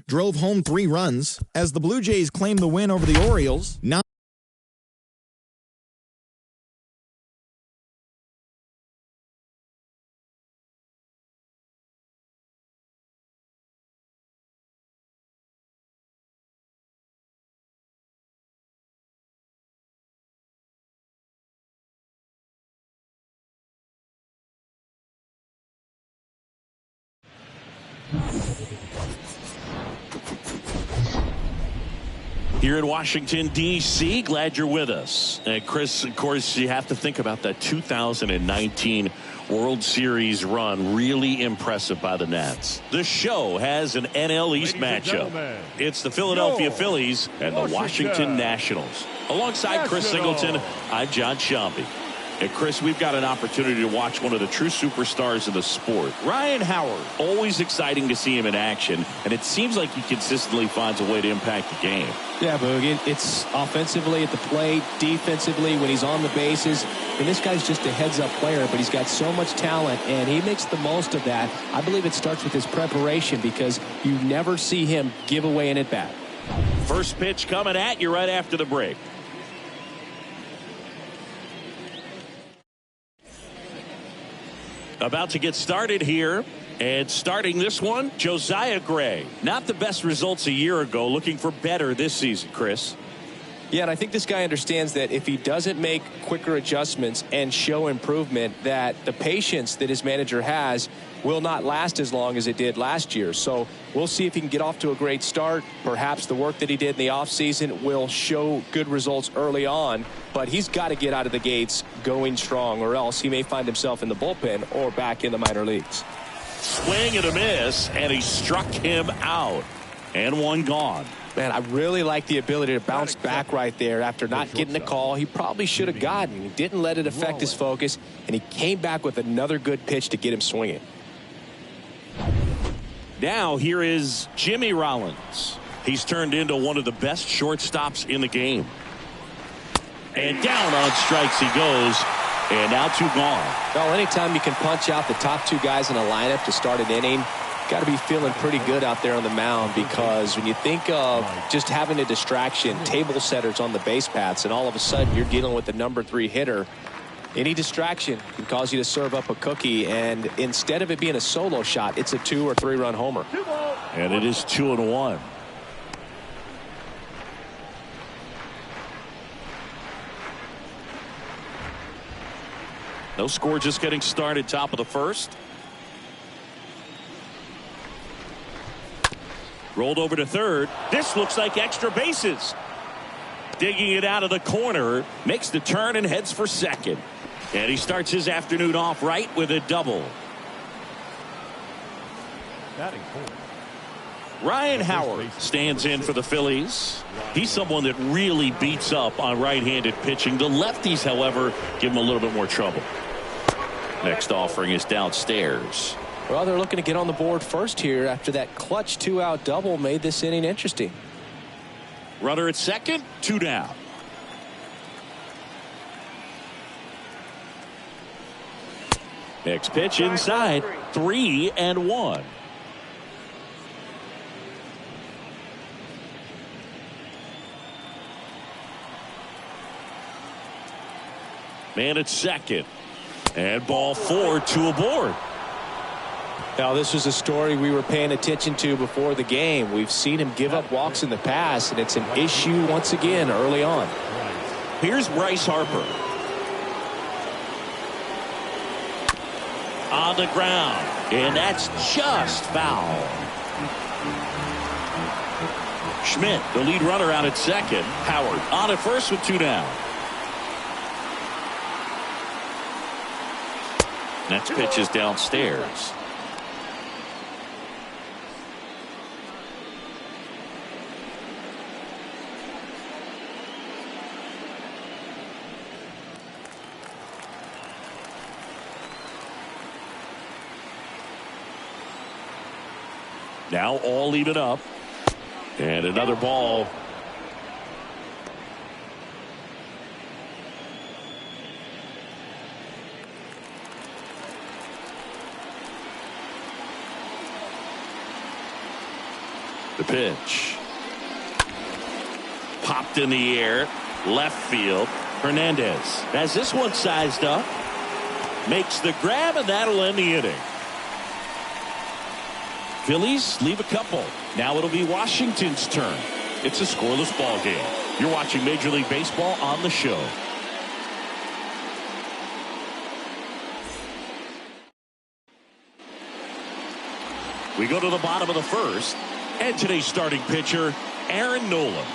drove home 3 runs as the Blue Jays claimed the win over the Orioles. Now here in Washington, D.C., glad you're with us. And Chris, of course, you have to think about that 2019 World Series run. Really impressive by the Nats. The show has an NL East matchup. It's the Philadelphia Phillies and the Washington Nationals. Alongside Chris Singleton, I'm John Shambi. And Chris, we've got an opportunity to watch one of the true superstars of the sport. Ryan Howard, always exciting to see him in action, and it seems like he consistently finds a way to impact the game. Yeah, Boog, it's offensively at the plate, defensively when he's on the bases. And this guy's just a heads-up player, but he's got so much talent, and he makes the most of that. I believe it starts with his preparation because you never see him give away an at-bat. First pitch coming at you right after the break. About to get started here, and starting this one, Josiah Gray. Not the best results a year ago, looking for better this season, Chris. Yeah, and I think this guy understands that if he doesn't make quicker adjustments and show improvement, that the patience that his manager has will not last as long as it did last year. So we'll see if he can get off to a great start. Perhaps the work that he did in the offseason will show good results early on, but he's got to get out of the gates going strong, or else he may find himself in the bullpen or back in the minor leagues. Swing and a miss, and he struck him out. And one gone. Man, I really like the ability to bounce back right there after not getting the call he probably should have gotten. He didn't let it affect his focus, and he came back with another good pitch to get him swinging. Now here is Jimmy Rollins. He's turned into one of the best shortstops in the game. And down on strikes he goes. And now 2 gone. Well, anytime you can punch out the top 2 guys in a lineup to start an inning, got to be feeling pretty good out there on the mound, because when you think of just having a distraction, table setters on the base paths, and all of a sudden you're dealing with the number 3 hitter, any distraction can cause you to serve up a cookie, and instead of it being a solo shot, it's a 2 or 3 run homer. And it is 2-1. No score, just getting started, top of the first. Rolled over to third. This looks like extra bases. Digging it out of the corner. Makes the turn and heads for second. And he starts his afternoon off right with a double. Ryan Howard stands in for the Phillies. He's someone that really beats up on right-handed pitching. The lefties, however, give him a little bit more trouble. Next offering is downstairs. Well, they're looking to get on the board first here after that clutch 2-out double made this inning interesting. Runner at second, 2 down. Next pitch inside, 3-1. Man at second. And ball 4, 2 aboard. Now, this was a story we were paying attention to before the game. We've seen him give up walks in the past, and it's an issue once again early on. Here's Bryce Harper. On the ground, and that's just foul. Schmidt, the lead runner, out at second. Howard on at first with 2 down. Next pitch is downstairs. Now all even up. And another ball. The pitch. Popped in the air. Left field. Hernandez has this one sized up. Makes the grab, and that'll end the inning. Phillies leave a couple. Now it'll be Washington's turn. It's a scoreless ball game. You're watching Major League Baseball on the show. We go to the bottom of the first, and today's starting pitcher, Aaron Nolan.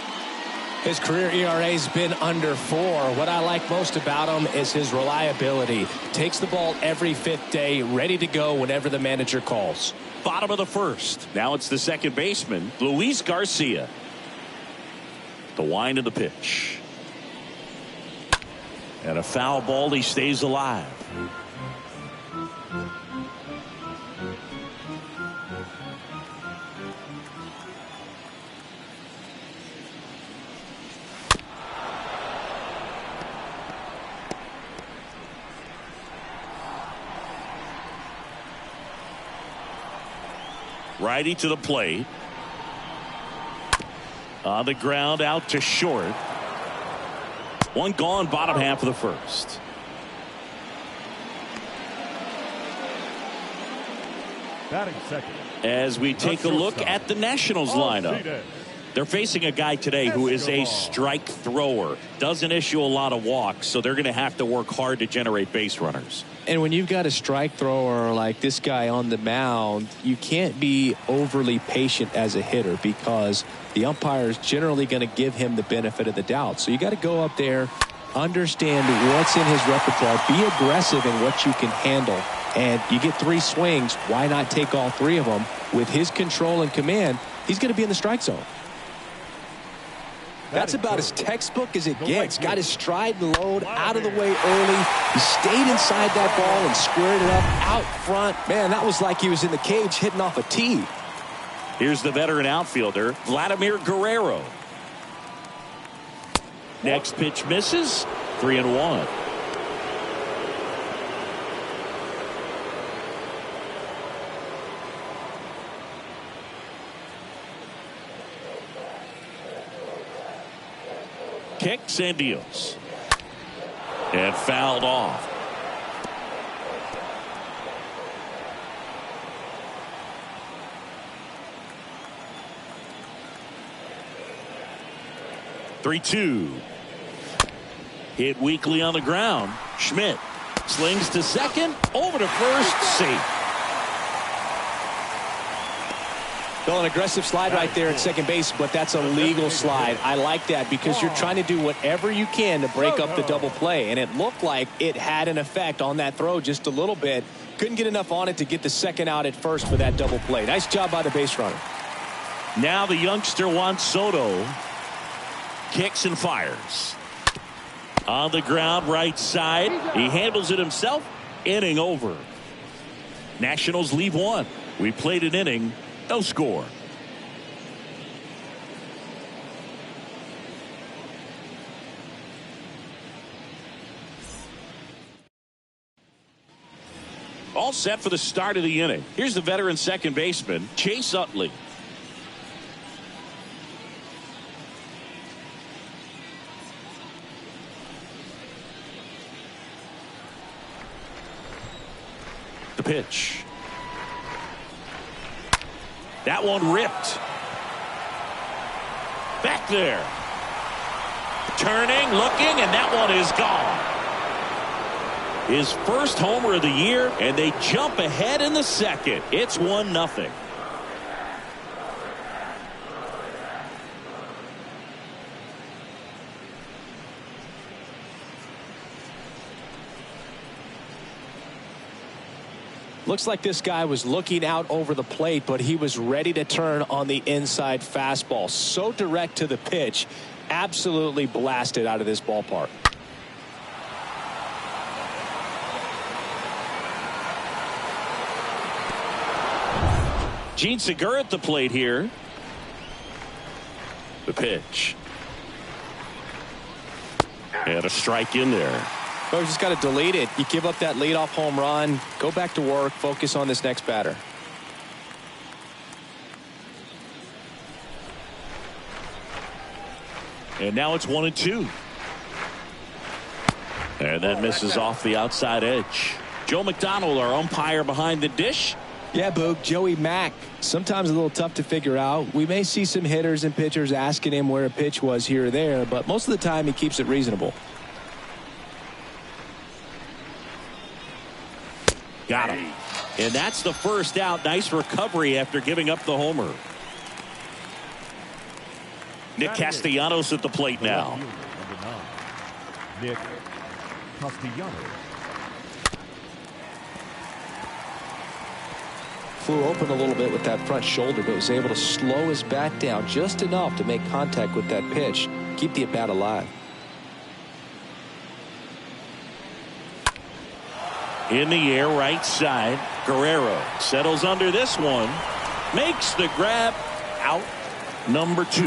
His career ERA has been under 4. What I like most about him is his reliability. Takes the ball every 5th day, ready to go whenever the manager calls. Bottom of the first. Now it's the second baseman, Luis Garcia. The wind of the pitch. And a foul ball. He stays alive. Righty to the plate. On the ground, out to short. One gone, bottom half of the first. Batting second. As we take a look at the Nationals lineup. They're facing a guy today who is a strike thrower. Doesn't issue a lot of walks, so they're going to have to work hard to generate base runners. And when you've got a strike thrower like this guy on the mound, you can't be overly patient as a hitter because the umpire is generally going to give him the benefit of the doubt. So you got to go up there, understand what's in his repertoire, be aggressive in what you can handle. And you get 3 swings, why not take all 3 of them? With his control and command, he's going to be in the strike zone. That's about as textbook as it gets. Got his stride and load out of the way early. He stayed inside that ball and squared it up out front. Man, that was like he was in the cage hitting off a tee. Here's the veteran outfielder, Vladimir Guerrero. Next pitch misses. 3-1. Kicks and deals. And fouled off. Three-two. Hit weakly on the ground. Schmidt slings to second. Over to first. Safe. Well, an aggressive slide right there at second base, but that's a legal slide. I like that because you're trying to do whatever you can to break up the double play, and it looked like it had an effect on that throw just a little bit. Couldn't get enough on it to get the second out at first for that double play. Nice job by the base runner. Now the youngster Juan Soto kicks and fires. On the ground, right side. He handles it himself. Inning over. Nationals leave 1. We played an inning. No score. All set for the start of the inning. Here's the veteran second baseman, Chase Utley. The pitch. That one ripped. Back there. Turning, looking, and that one is gone. His first homer of the year, and they jump ahead in the second. It's 1-0. Looks like this guy was looking out over the plate, but he was ready to turn on the inside fastball. So direct to the pitch. Absolutely blasted out of this ballpark. Gene Segura at the plate here. The pitch. And a strike in there. Well, you just got to delete it. You give up that leadoff home run. Go back to work. Focus on this next batter. And now it's 1-2. And that misses off the outside edge. Joe McDonald, our umpire behind the dish. Yeah, Boog, Joey Mack, sometimes a little tough to figure out. We may see some hitters and pitchers asking him where a pitch was here or there, but most of the time he keeps it reasonable. Got him. And that's the first out. Nice recovery after giving up the homer. Nick Castellanos at the plate now. Nick Castellanos. Flew open a little bit with that front shoulder, but was able to slow his bat down just enough to make contact with that pitch, keep the at-bat alive. In the air, right side. Guerrero settles under this one. Makes the grab. Out number 2.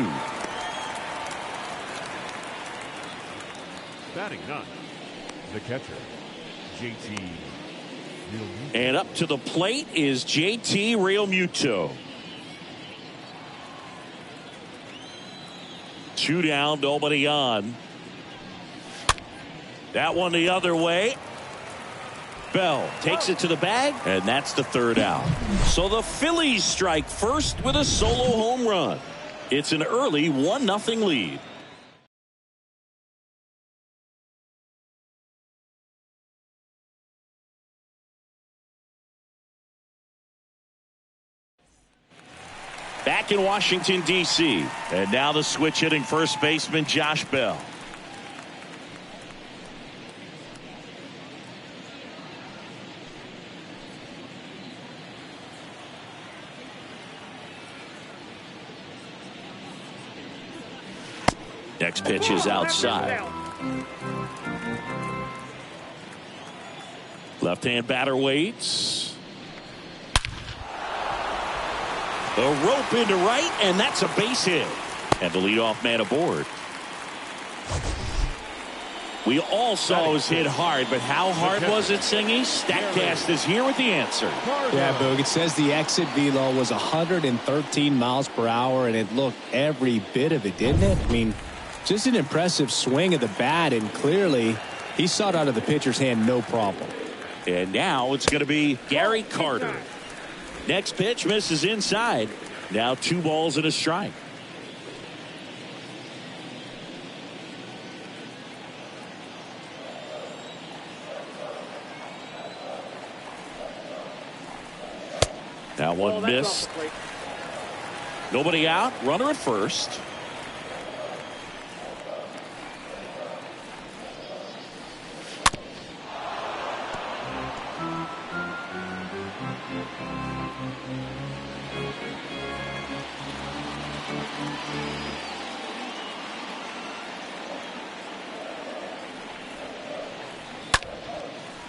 Batting 9. The catcher, JT. And up to the plate is JT Realmuto. 2 down, nobody on. That one the other way. Bell takes it to the bag, and that's the 3rd out. So the Phillies strike first with a solo home run. It's an early 1-0 lead. Back in Washington, D.C. And now the switch hitting first baseman Josh Bell. Next pitch is outside. Left-hand batter waits. A rope into right, and that's a base hit. And the leadoff man aboard. We all saw it was hit hard, but how hard was it, Singy? Statcast is here with the answer. Yeah, Boog, it says the exit velo was 113 miles per hour, and it looked every bit of it, didn't it? I mean, just an impressive swing of the bat, and clearly he saw it out of the pitcher's hand no problem. And now it's going to be Gary Carter. Next pitch misses inside. Now 2 balls and a strike. That one missed. Nobody out. Runner at first.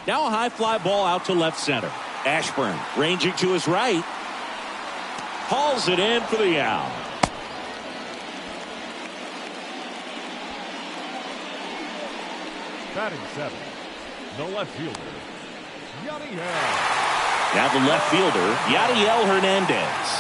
Now a high fly ball out to left center. Ashburn ranging to his right. Hauls it in for the out. Batting 7. The left fielder, Yadiel. Now the left fielder, Yadiel Hernandez.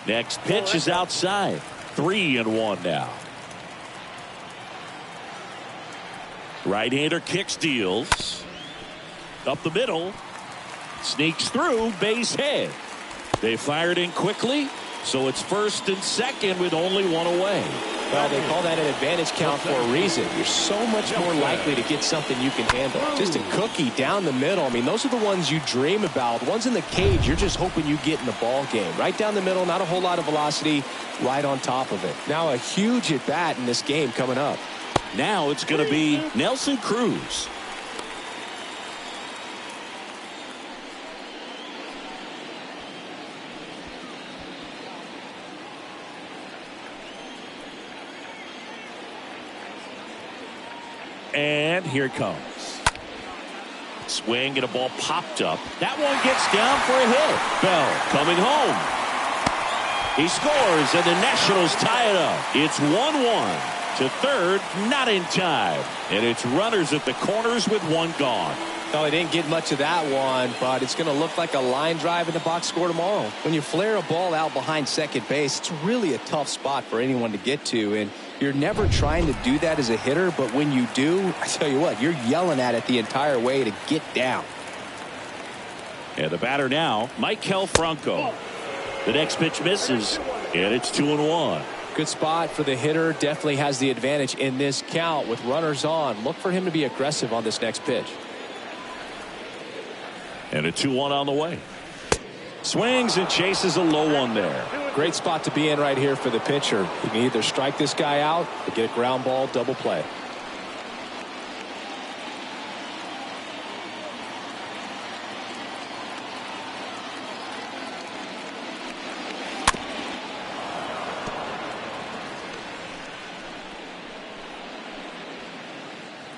Next pitch is outside. 3-1 now. Right-hander kicks, deals. Up the middle. Sneaks through, base hit. They fired in quickly, so it's 1st and 2nd with only 1 away. Well, they call that an advantage count for a reason. You're so much more likely to get something you can handle. Just a cookie down the middle. I mean, those are the ones you dream about. The ones in the cage, you're just hoping you get in the ball game. Right down the middle, not a whole lot of velocity, right on top of it. Now a huge at-bat in this game coming up. Now it's going to be Nelson Cruz. And here it comes. Swing and a ball popped up. That one gets down for a hit. Bell coming home. He scores, and the Nationals tie it up. It's 1-1. To third, not in time. And it's runners at the corners with one gone. No, he didn't get much of that one, but it's going to look like a line drive in the box score tomorrow. When you flare a ball out behind second base, it's really a tough spot for anyone to get to, and you're never trying to do that as a hitter, but when you do, I tell you what, you're yelling at it the entire way to get down. And the batter now, Michael Franco. The next pitch misses, and it's 2-1. Good spot for the hitter. Definitely has the advantage in this count with runners on. Look for him to be aggressive on this next pitch. And a 2-1 on the way. Swings and chases a low one there. Great spot to be in right here for the pitcher. You can either strike this guy out or get a ground ball double play.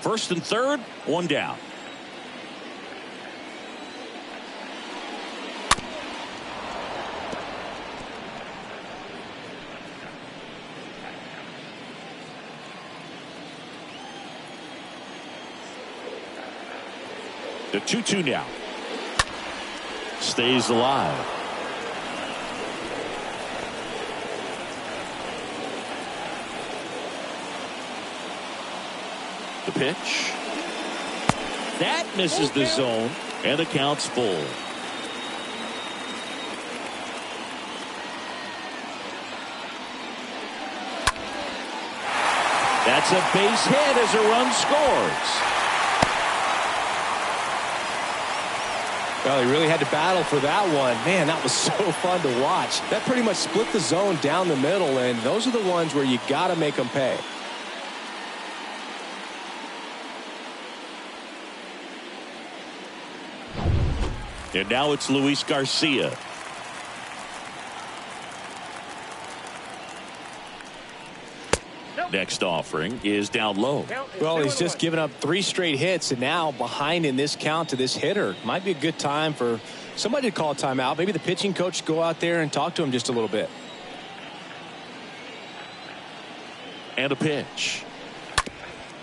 First and third, one down. The 2-2 now. Stays alive. The pitch. That misses the zone, and the count's full. That's a base hit as a run scores. Well, he really had to battle for that one. Man, that was so fun to watch. That pretty much split the zone down the middle, and those are the ones where you got to make them pay. And now it's Luis Garcia. Next offering is down low. Well, he's just given up 3 straight hits, and now behind in this count to this hitter. Might be a good time for somebody to call a timeout. Maybe the pitching coach go out there and talk to him just a little bit. And a pitch.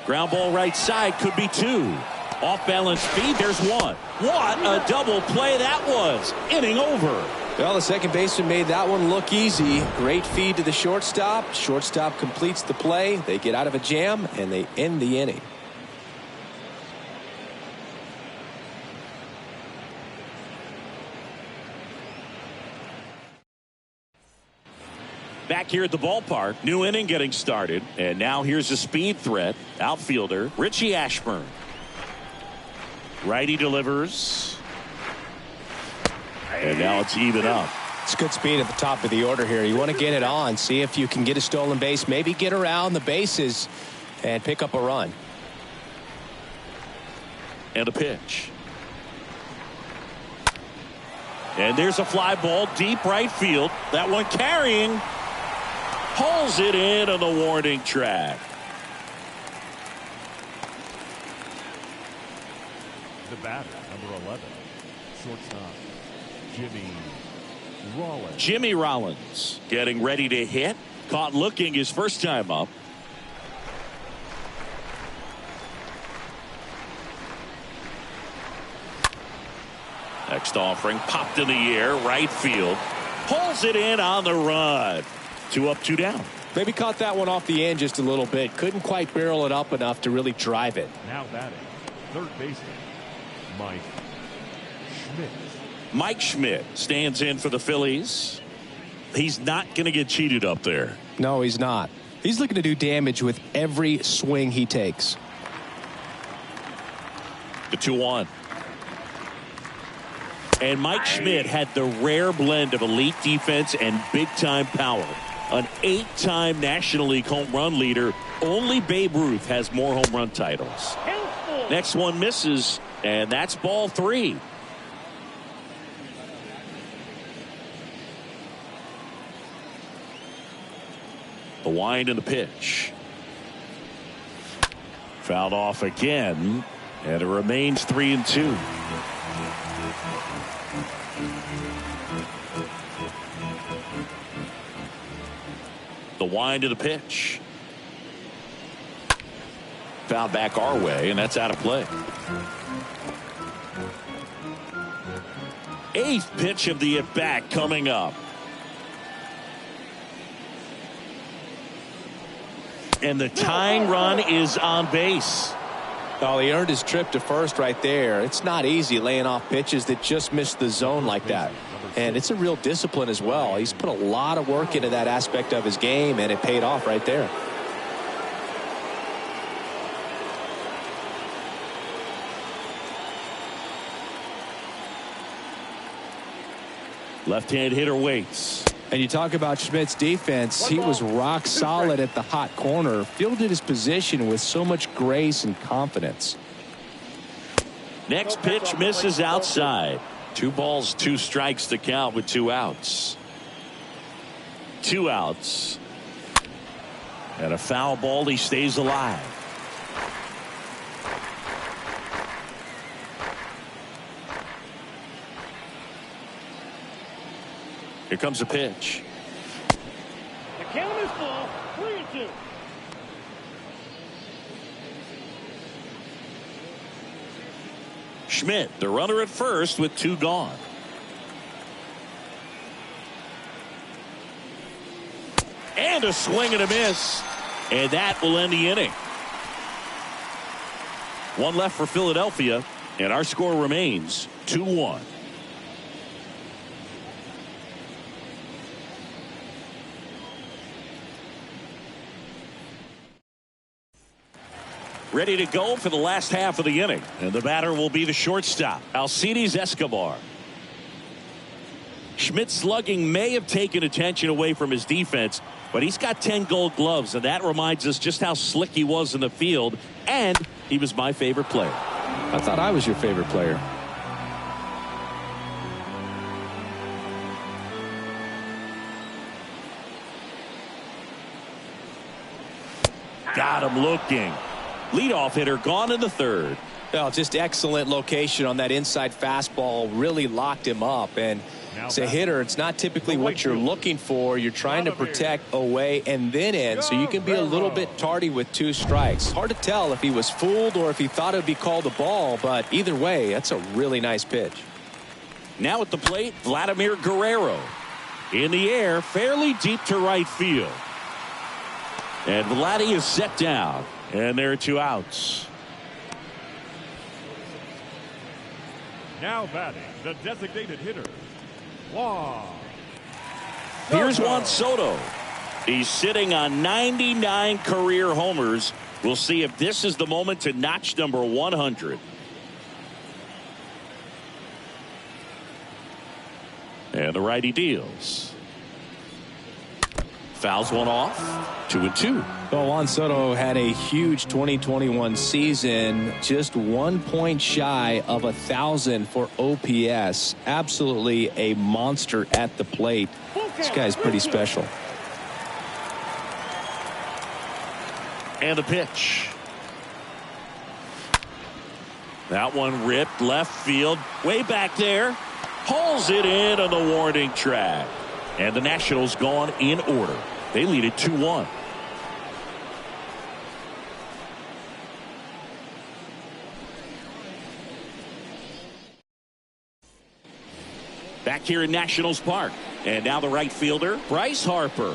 Ground ball right side, could be 2. Off balance speed, there's 1. What a double play that was. Inning over. Well, the second baseman made that one look easy. Great feed to the shortstop. Shortstop completes the play. They get out of a jam, and they end the inning. Back here at the ballpark, new inning getting started. And now here's a speed threat. Outfielder, Richie Ashburn. Righty delivers. And now it's even up. It's good speed at the top of the order here. You want to get it on. See if you can get a stolen base. Maybe get around the bases and pick up a run. And a pitch. And there's a fly ball deep right field. That one carrying. Pulls it in on the warning track. The batter, number 11, shortstop, Rollins. Jimmy Rollins getting ready to hit. Caught looking his first time up. Next offering popped in the air, right field. Pulls it in on the run. 2 up, 2 down. Maybe caught that one off the end just a little bit. Couldn't quite barrel it up enough to really drive it. Now batting, third baseman, Schmidt. Mike Schmidt stands in for the Phillies. He's not going to get cheated up there. No, he's not. He's looking to do damage with every swing he takes. The 2-1. And Mike Schmidt had the rare blend of elite defense and big-time power. An 8-time National League home run leader. Only Babe Ruth has more home run titles. Next one misses, and that's ball 3. The wind and the pitch. Fouled off again, and it remains 3-2. The wind of the pitch. Foul back our way, and that's out of play. 8th pitch of the at-bat coming up. And the tying run is on base. Oh, he earned his trip to first right there. It's not easy laying off pitches that just miss the zone like that. And it's a real discipline as well. He's put a lot of work into that aspect of his game, and it paid off right there. Left-hand hitter waits. And you talk about Schmidt's defense. He was rock solid at the hot corner, fielded his position with so much grace and confidence. Next pitch misses outside. 2 balls, 2 strikes to count with 2 outs. 2 outs. And a foul ball. He stays alive. Here comes a pitch. The count is full. 3-2. Schmidt, the runner at first with 2 gone. And a swing and a miss. And that will end the inning. 1 left for Philadelphia. And our score remains 2-1. Ready to go for the last half of the inning. And the batter will be the shortstop, Alcides Escobar. Schmidt's slugging may have taken attention away from his defense, but he's got 10 gold gloves, and that reminds us just how slick he was in the field, and he was my favorite player. I thought I was your favorite player. Got him looking. Leadoff hitter gone in the 3rd. Well, just excellent location on that inside fastball. Really locked him up. And as a hitter, it's not typically what you're looking for. You're trying to protect away and then in, so you can be a little bit tardy with 2 strikes. Hard to tell if he was fooled or if he thought it would be called a ball, but either way, that's a really nice pitch. Now at the plate, Vladimir Guerrero. In the air, fairly deep to right field. And Vladdy is set down. And there are 2 outs. Now batting, the designated hitter, Juan. Here's Juan Soto. He's sitting on 99 career homers. We'll see if this is the moment to notch number 100. And the righty deals. Fouls one off. 2-2. Well, Juan Soto had a huge 2021 season, just 1 point shy of 1,000 for OPS. Absolutely a monster at the plate. This guy's pretty special. And the pitch. That one ripped left field, way back there. Hauls it in on the warning track. And the Nationals gone in order. They lead it 2-1. Back here in Nationals Park. And now the right fielder, Bryce Harper.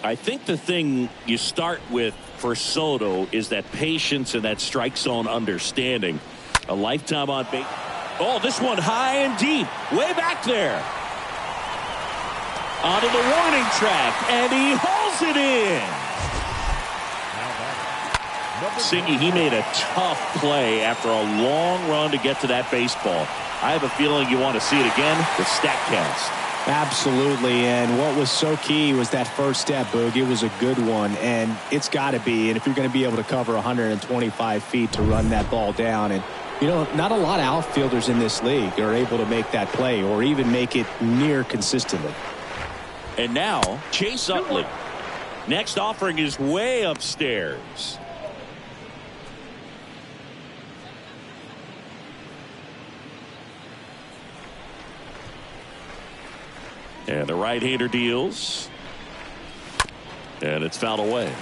I think the thing you start with for Soto is that patience and that strike zone understanding. A lifetime on base. Oh, this one high and deep, way back there. Onto the warning track, and he hauls it in. Singy, he made a tough play after a long run to get to that baseball. I have a feeling you want to see it again with StatCast. Absolutely, and what was so key was that first step, Boog. It was a good one, and it's got to be. And if you're going to be able to cover 125 feet to run that ball down, and You know, not a lot of outfielders in this league are able to make that play or even make it near consistently. And now, Chase Utley. Next offering is way upstairs. And the right-hander deals. And it's fouled away.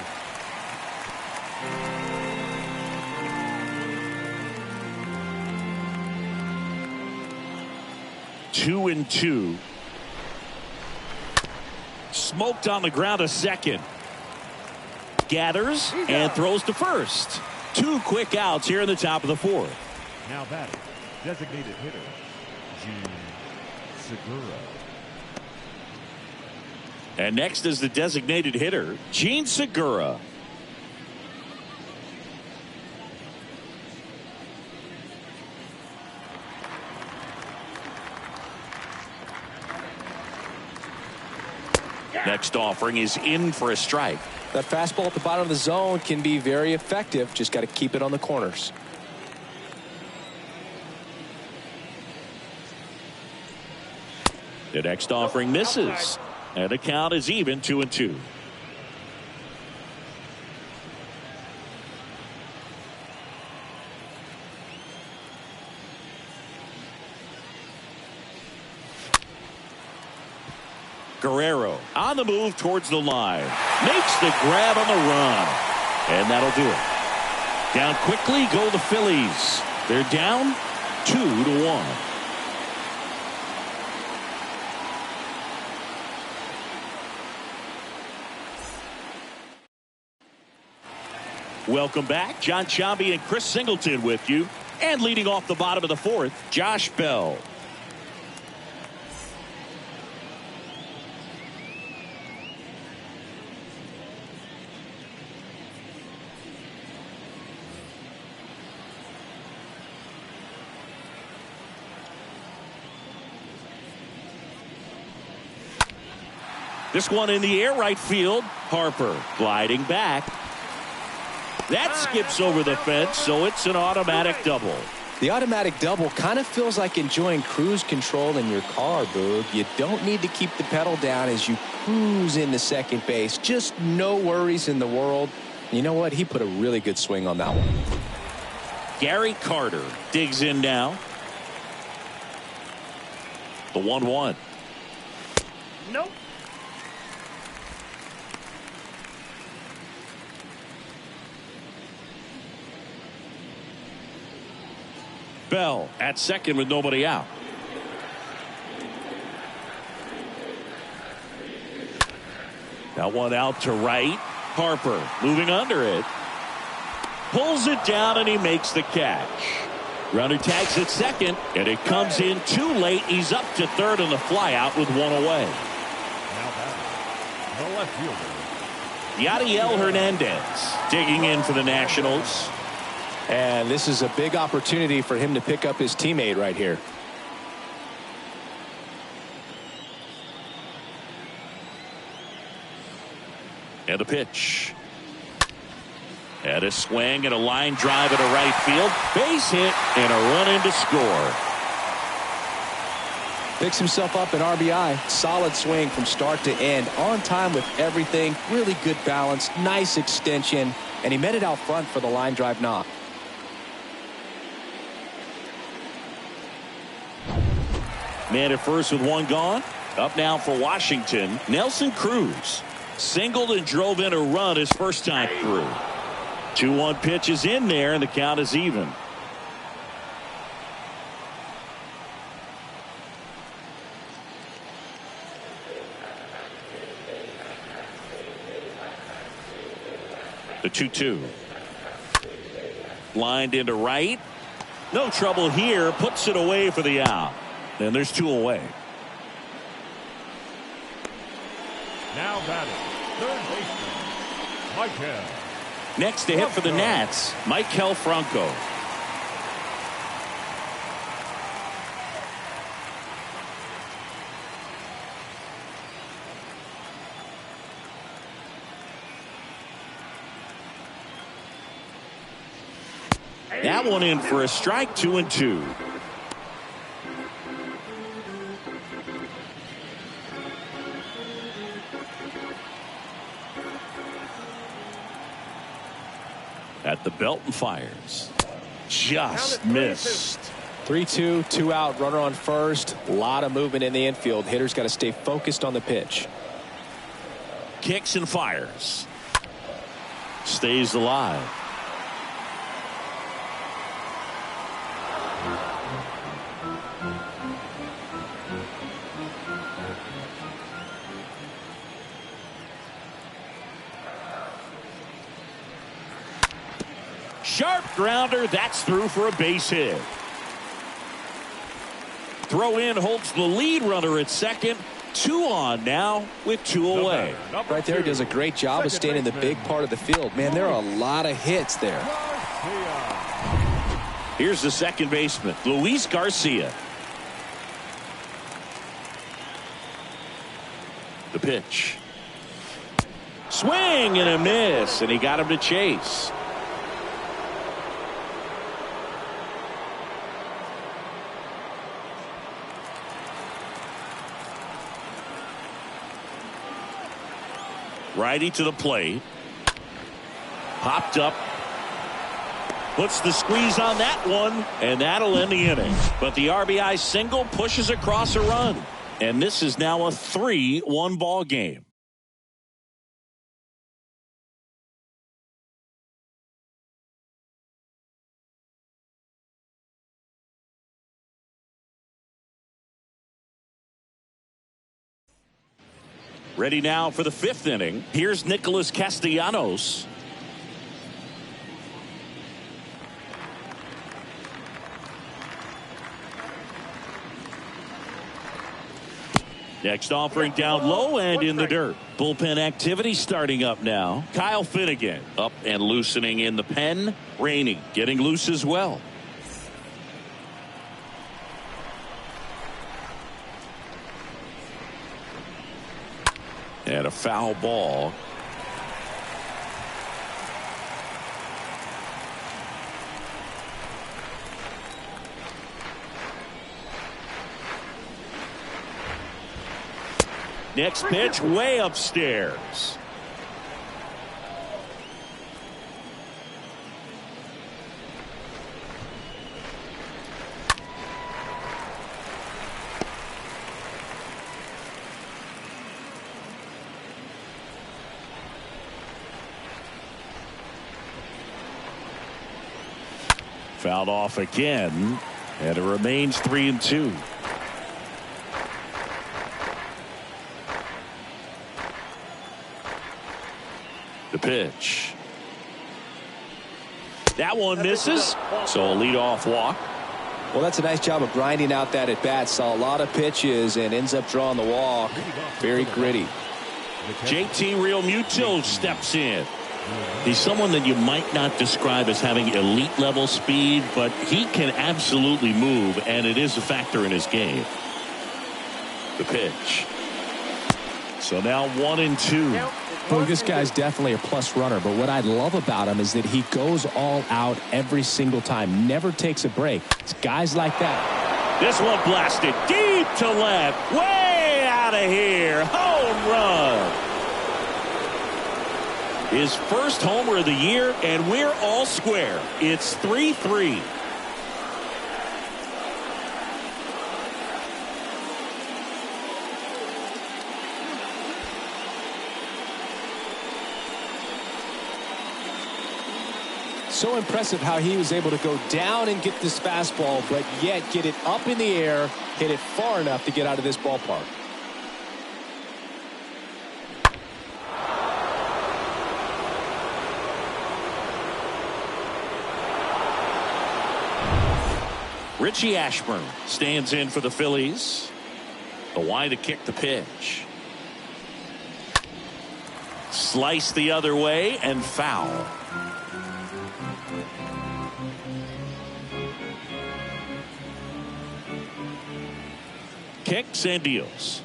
Two and two. Smoked on the ground a second. Gathers and throws to first. Two quick outs here in the top of the fourth. Now batting, designated hitter, Gene Segura. And next is the designated hitter, Gene Segura. Next offering is in for a strike. That fastball at the bottom of the zone can be very effective. Just got to keep it on the corners. The next offering misses. And the count is even 2-2. Guerrero on the move towards the line. Makes the grab on the run. And that'll do it. Down quickly go the Phillies. They're down 2-1. Welcome back. John Chambi and Chris Singleton with you. And leading off the bottom of the fourth, Josh Bell. This one in the air, right field. Harper gliding back. That skips over the fence, so it's an automatic double. The automatic double kind of feels like enjoying cruise control in your car, Boog. You don't need to keep the pedal down as you cruise into second base. Just no worries in the world. You know what? He put a really good swing on that one. Gary Carter digs in now. The 1-1. Nope. Bell at second with nobody out. That one out to right. Harper moving under it. Pulls it down and he makes the catch. Runner tags at second and it comes in too late. He's up to third on the fly out with one away. Now batting, the left fielder, Yadiel Hernandez digging in for the Nationals. And this is a big opportunity for him to pick up his teammate right here. And a pitch. And a swing and a line drive into right field. Base hit and a run in to score. Picks himself up an RBI. Solid swing from start to end. On time with everything. Really good balance. Nice extension. And he met it out front for the line drive knock. Man at first with one gone. Up now for Washington, Nelson Cruz. Singled and drove in a run his first time through. 2-1 pitch is in there and the count is even. The 2-2. Lined into right. No trouble here. Puts it away for the out. And there's two away. now batting, third baseman, Michael. Next to hit for the Nats, Michael Franco. That one in for a strike, 2-2. At the belt and fires. Just missed. 3-2, 2 out, runner on first. A lot of movement in the infield. Hitter's got to stay focused on the pitch. Kicks and fires. Stays alive. Sharp grounder. That's through for a base hit. Throw in holds the lead runner at second. 2 on now with 2 away. Right there, does a great job of staying in the big part of the field. Man, there are a lot of hits there. Here's the second baseman, Luis Garcia. The pitch. Swing and a miss, and he got him to chase. Righty to the plate. Popped up. Puts the squeeze on that one, and that'll end the inning. But the RBI single pushes across a run. And this is now a 3-1 ball game. Ready now for the 5th inning. Here's Nicholas Castellanos. Next offering down low and in the dirt. Bullpen activity starting up now. Kyle Finnegan up and loosening in the pen. Rainey getting loose as well. And a foul ball. Next pitch way upstairs. Fouled off again, and it remains 3-2. The pitch. That one misses, so a leadoff walk. Well, that's a nice job of grinding out that at bat. Saw a lot of pitches and ends up drawing the walk. Very gritty. JT Realmuto steps in. He's someone that you might not describe as having elite level speed, but he can absolutely move, and it is a factor in his game. The pitch. So now 1-2. Well, this guy's definitely a plus runner, but what I love about him is that he goes all out every single time, never takes a break. It's guys like that. This one blasted deep to left, way out of here. Home run. His first homer of the year, and we're all square. It's 3-3. So impressive how he was able to go down and get this fastball, but yet get it up in the air, hit it far enough to get out of this ballpark. Richie Ashburn stands in for the Phillies. The wide to kick the pitch. Slice the other way and foul. Kicks and deals.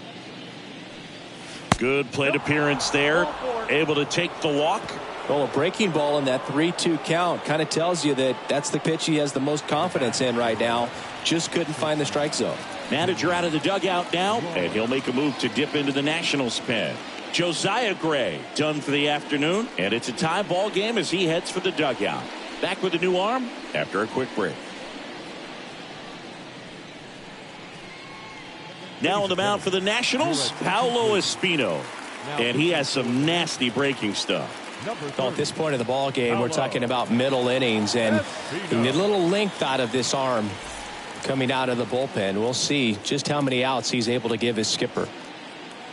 Good plate appearance there. Able to take the walk. Well, a breaking ball in that 3-2 count kind of tells you that that's the pitch he has the most confidence in right now. Just couldn't find the strike zone. Manager out of the dugout now, and he'll make a move to dip into the Nationals pen. Josiah Gray done for the afternoon, and it's a tie ball game as he heads for the dugout. Back with a new arm after a quick break. Now on the mound for the Nationals, Paolo Espino, and he has some nasty breaking stuff. Well, at this point in the ball game, we're talking about middle innings, and you need a little length out of this arm coming out of the bullpen. We'll see just how many outs he's able to give his skipper.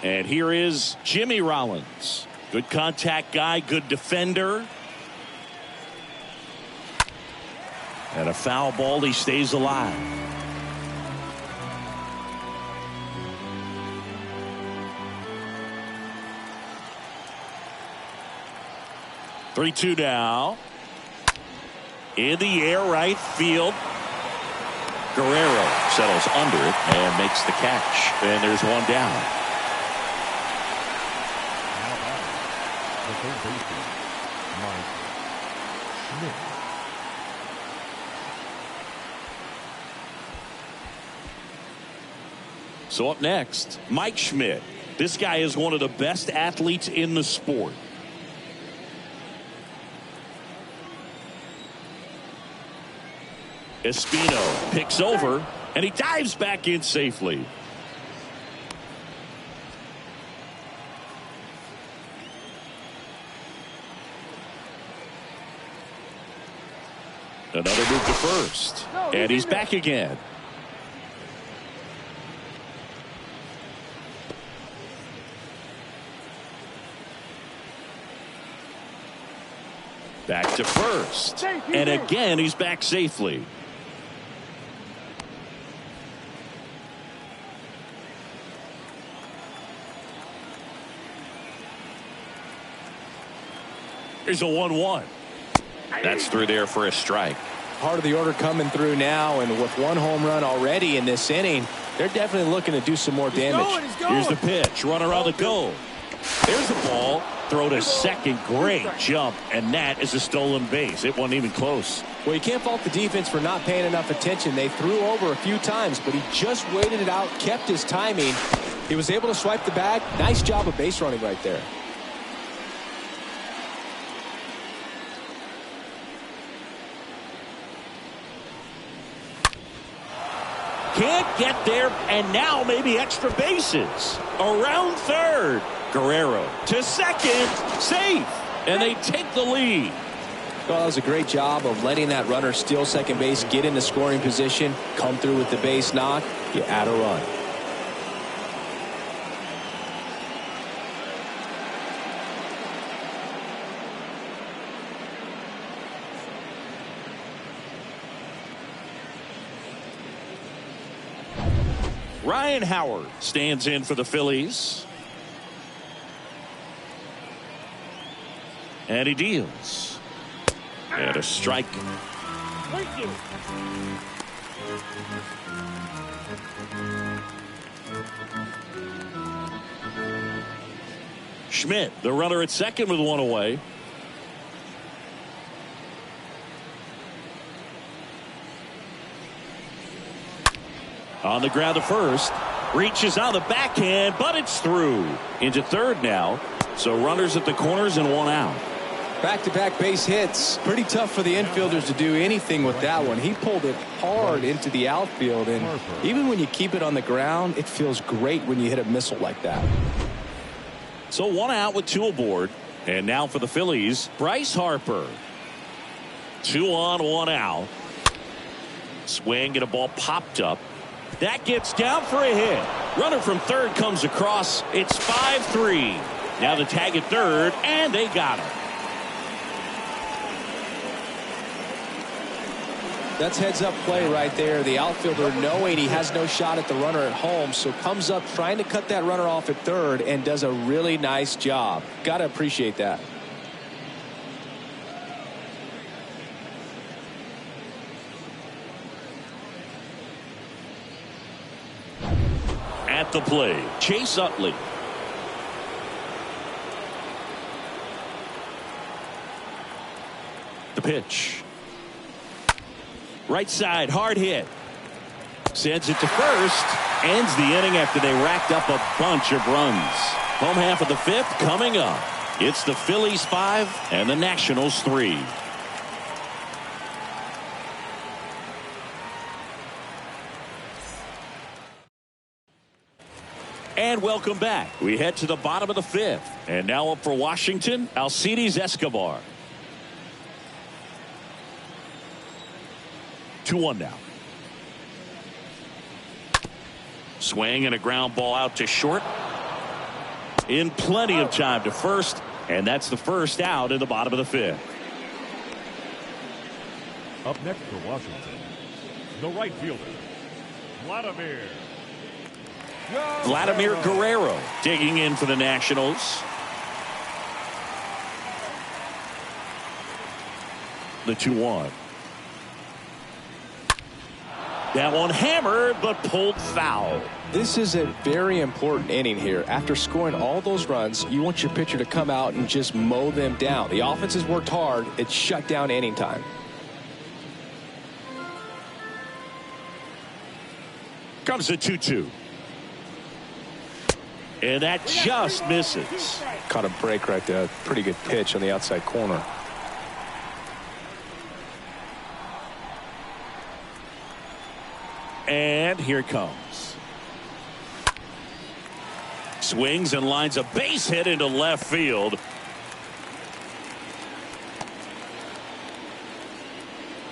And here is Jimmy Rollins. Good contact guy, good defender. And a foul ball, he stays alive. Three-two now. In the air, right field. Guerrero settles under it and makes the catch. And there's one down. The third baseman, Schmidt. So up next, Mike Schmidt. This guy is one of the best athletes in the sport. Espino picks over, and he dives back in safely. Another move to first, and he's back again. Back to first, and again he's back safely. Here's a 1-1. That's through there for a strike. Part of the order coming through now, and with one home run already in this inning, they're definitely looking to do some more damage. Here's the pitch. Runner on the go. There's the ball. Throw to second. Great jump, and that is a stolen base. It wasn't even close. Well, you can't fault the defense for not paying enough attention. They threw over a few times, but he just waited it out, kept his timing. He was able to swipe the bag. Nice job of base running right there. Can't get there, and now maybe extra bases. Around third. Guerrero to second. Safe. And they take the lead. Well, that was a great job of letting that runner steal second base, get into scoring position, come through with the base knock. You add a run. Ryan Howard stands in for the Phillies. And he deals. And a strike. Thank you. Schmidt, the runner at second with one away. On the ground to first. Reaches on the backhand, but it's through. Into third now. So runners at the corners and one out. Back-to-back base hits. Pretty tough for the infielders to do anything with that one. He pulled it hard into the outfield, and even when you keep it on the ground, it feels great when you hit a missile like that. So one out with two aboard. And now for the Phillies, Bryce Harper. 2 on, 1 out. Swing and a ball popped up. That gets down for a hit. Runner from third comes across. It's 5-3. Now the tag at third, and they got it. That's heads-up play right there. The outfielder knowing he has no shot at the runner at home, so comes up trying to cut that runner off at third and does a really nice job. Got to appreciate that. At the plate, Chase Utley. pitch. Right side, hard hit. Sends it to first. Ends the inning after they racked up a bunch of runs. Home half of the fifth coming up. It's the Phillies 5 and the Nationals 3. And welcome back. We head to the bottom of the fifth. And now up for Washington, Alcides Escobar. 2-1 now. Swing and a ground ball out to short. In plenty of time to first. And that's the first out in the bottom of the fifth. Up next for Washington, the right fielder, Vladimir Guerrero digging in for the Nationals. The 2-1. That one hammered but pulled foul. This is a very important inning here. After scoring all those runs, you want your pitcher to come out and just mow them down. The offense has worked hard. It's shut down inning time. Comes the 2-2. And that just misses. Caught a break right there. Pretty good pitch on the outside corner. And here it comes. Swings and lines a base hit into left field.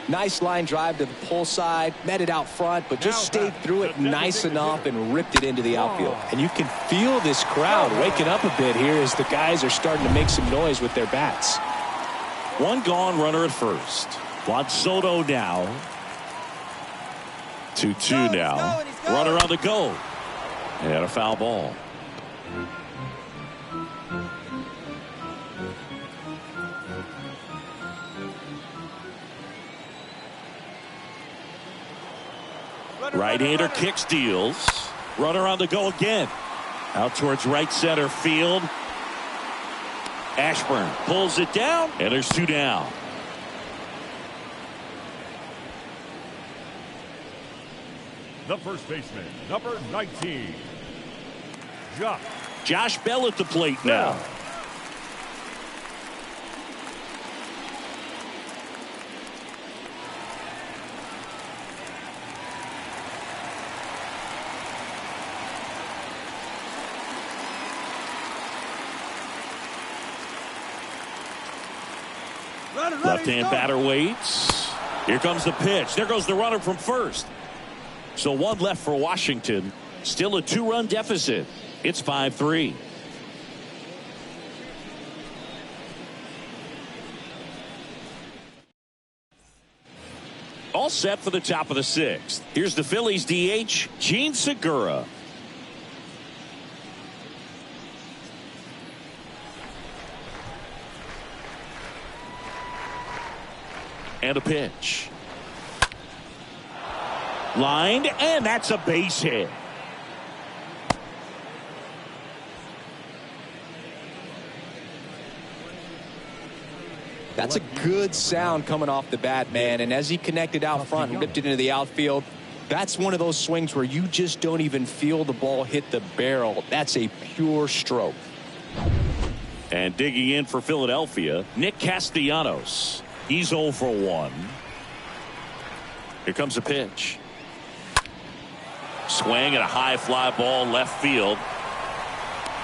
Nice line drive to the pull side, met it out front, but just stayed through it nice enough and ripped it into the outfield. And you can feel this crowd waking up a bit here as the guys are starting to make some noise with their bats. One gone, runner at first. Juan Soto now. 2-2 now. Runner on the go. And a foul ball. Right-hander kicks, deals. Runner on the go again. Out towards right center field. Ashburn pulls it down, and there's 2 down. The first baseman, number 19, Josh Bell at the plate now. Left-hand batter waits. Here comes the pitch. There goes the runner from first. So one left for Washington. Still a 2-run deficit. It's 5-3. All set for the top of the 6th. Here's the Phillies DH, Gene Segura. And a pitch. Lined, and that's a base hit. That's a good sound coming off the bat, man. And as he connected out front and ripped it into the outfield, that's one of those swings where you just don't even feel the ball hit the barrel. That's a pure stroke. And digging in for Philadelphia, Nick Castellanos. He's 0 for 1. Here comes a pitch. Swing and a high fly ball left field.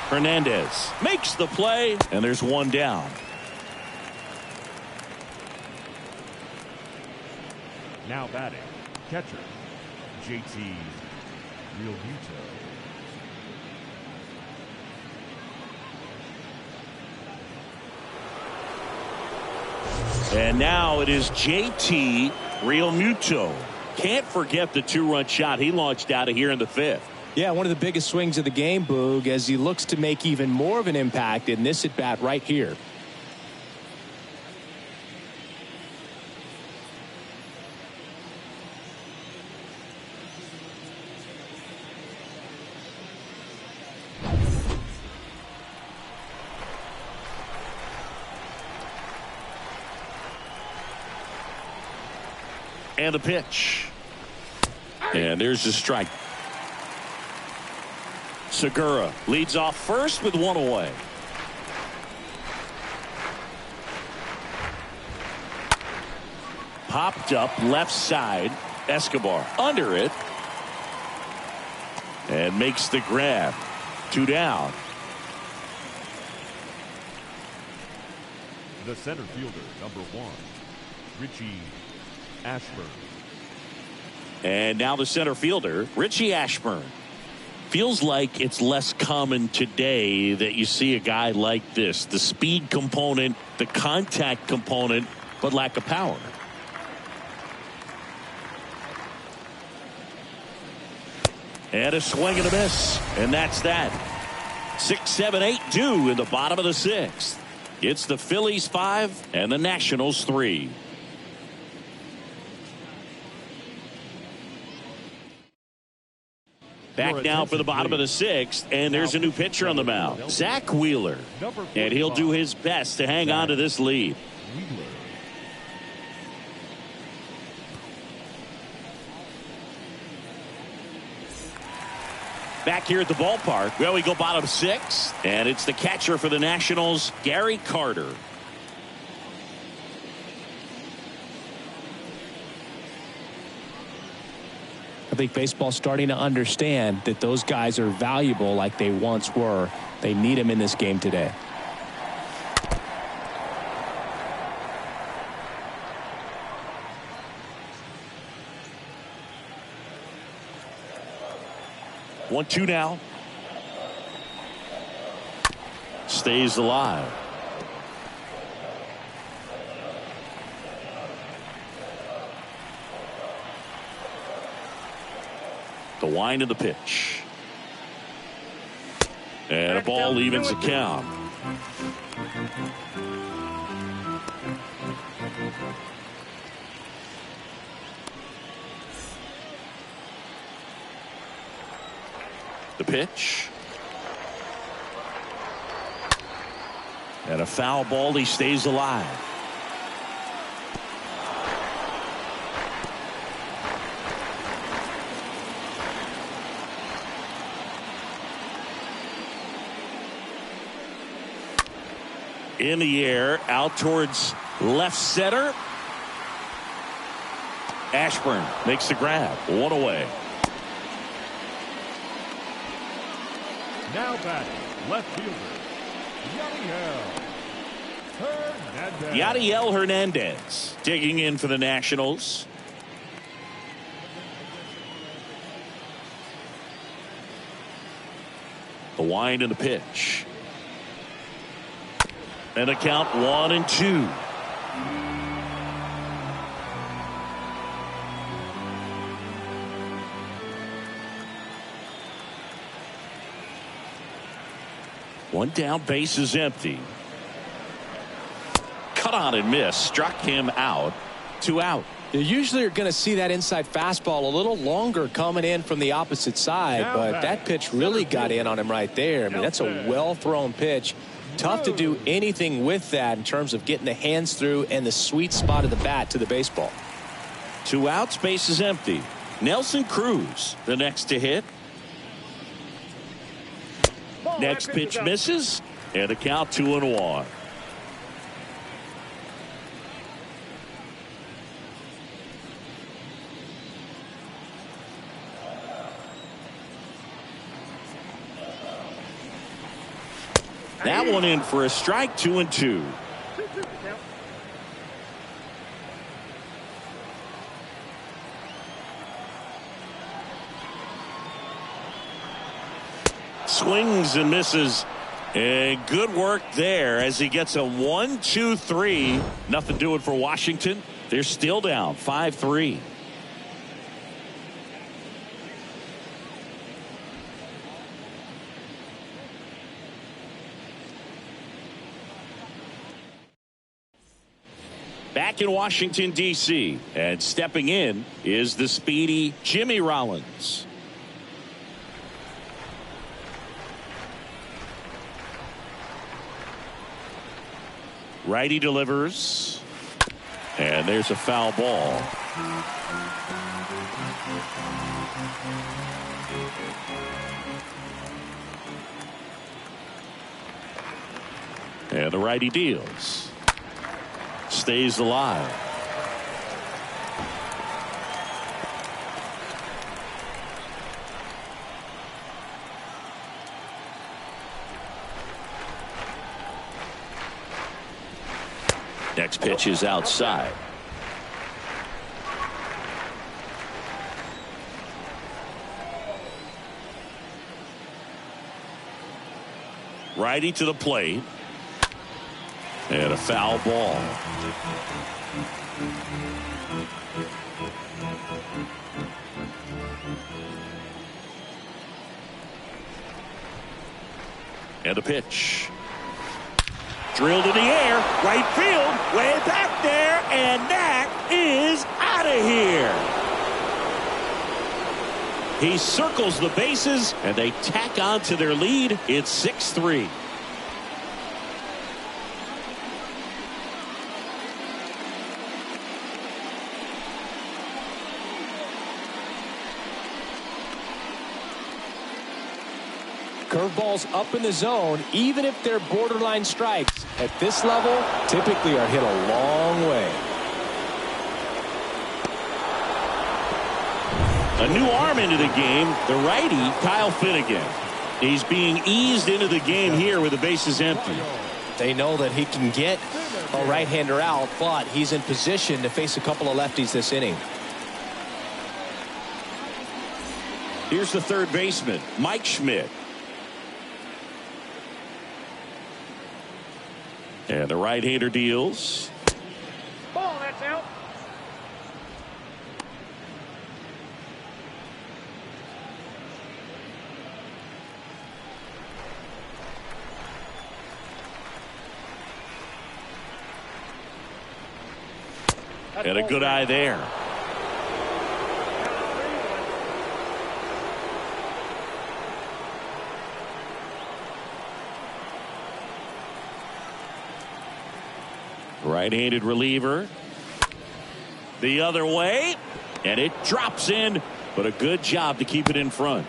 Hernandez makes the play, and there's 1 down. now batting, catcher, JT Realmuto. And now it is JT Realmuto. Can't forget the 2-run shot he launched out of here in the 5th. Yeah, one of the biggest swings of the game, Boog, as he looks to make even more of an impact in this at-bat right here. And the pitch. And there's the strike. Segura leads off first with one away. Popped up left side. Escobar under it. And makes the grab. 2 down. The center fielder, number 1, Richie Ashburn. And now the center fielder, Richie Ashburn. Feels like it's less common today that you see a guy like this. The speed component, the contact component, but lack of power. And a swing and a miss. And that's that. 6, 7, 8 due in the bottom of the 6th. It's the Phillies 5 and the Nationals 3. Back now for the bottom of the 6th, and there's a new pitcher on the mound, Zach Wheeler. And he'll do his best to hang on to this lead. Back here at the ballpark, well, we go bottom 6, and it's the catcher for the Nationals, Gary Carter. I think baseball's starting to understand that those guys are valuable like they once were. They need them in this game today. One, two now. Stays alive. The wind of the pitch. And a ball evens the count. The pitch. And a foul ball. He stays alive. In the air, out towards left center. Ashburn makes the grab. One away. Now batting, left fielder, Hernandez. Yadiel Hernandez digging in for the Nationals. The wind and the pitch. And the count 1-2. One down, base is empty. Cut on and miss. Struck him out. 2 out. You usually are going to see that inside fastball a little longer coming in from the opposite side, but that pitch really got in on him right there. I mean, that's a well-thrown pitch. Tough to do anything with that in terms of getting the hands through and the sweet spot of the bat to the baseball. 2 outs, base is empty. Nelson Cruz, the next to hit. Next pitch misses, and the count 2-1. That one in for a strike. 2-2. Swings and misses. And good work there as he gets a 1-2-3. Nothing doing for Washington. They're still down 5-3. Back in Washington, D.C. and stepping in is the speedy Jimmy Rollins. Righty delivers. And there's a foul ball. And the righty deals. Stays alive. Next pitch is outside. Righty to the plate. And a foul ball. And a pitch. Drilled in the air, right field, way back there, and that is out of here. He circles the bases, and they tack on to their lead. It's 6-3. Curveballs up in the zone, even if they're borderline strikes, at this level, typically are hit a long way. A new arm into the game, the righty, Kyle Finnegan. He's being eased into the game here with the bases empty. They know that he can get a right-hander out, but he's in position to face a couple of lefties this inning. Here's the third baseman, Mike Schmidt. And the right-hander deals. Ball, that's out. And a good eye there. Right-handed reliever. The other way. And it drops in. But a good job to keep it in front.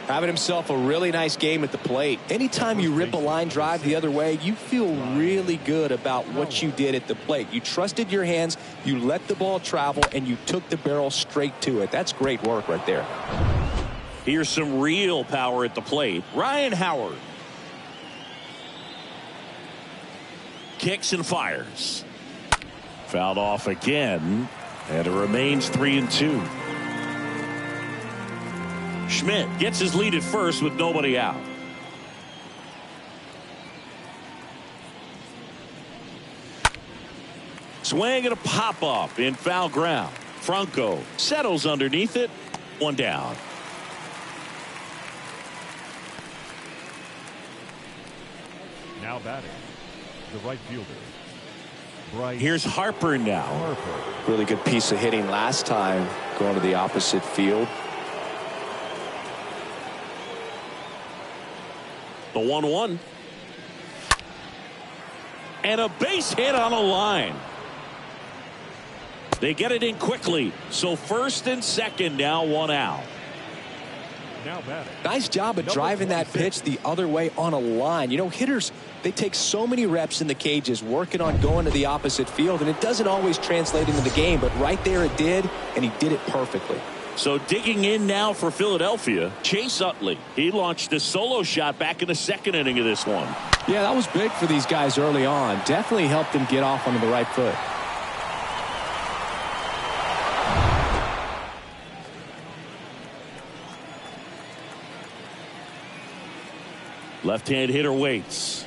Having himself a really nice game at the plate. Anytime you rip a line drive the other way, you feel really good about what you did at the plate. You trusted your hands, you let the ball travel, and you took the barrel straight to it. That's great work right there. Here's some real power at the plate. Ryan Howard. Kicks and fires. Fouled off again, and it remains 3-2. Schmidt gets his lead at first with nobody out. Swing and a pop up in foul ground. Franco settles underneath it. One down. Now batting, the right fielder. Bryce. Here's Harper now. Harper. Really good piece of hitting last time, going to the opposite field. The 1-1. And a base hit on a line. They get it in quickly. So first and second, now one out. Now batting. Nice job of driving that pitch the other way on a line. You know, hitters, they take so many reps in the cages working on going to the opposite field, and it doesn't always translate into the game, but right there it did, and he did it perfectly. So digging in now for Philadelphia, Chase Utley. He launched a solo shot back in the second inning of this one. Yeah, that was big for these guys early on. Definitely helped them get off onto the right foot. Left-hand hitter waits.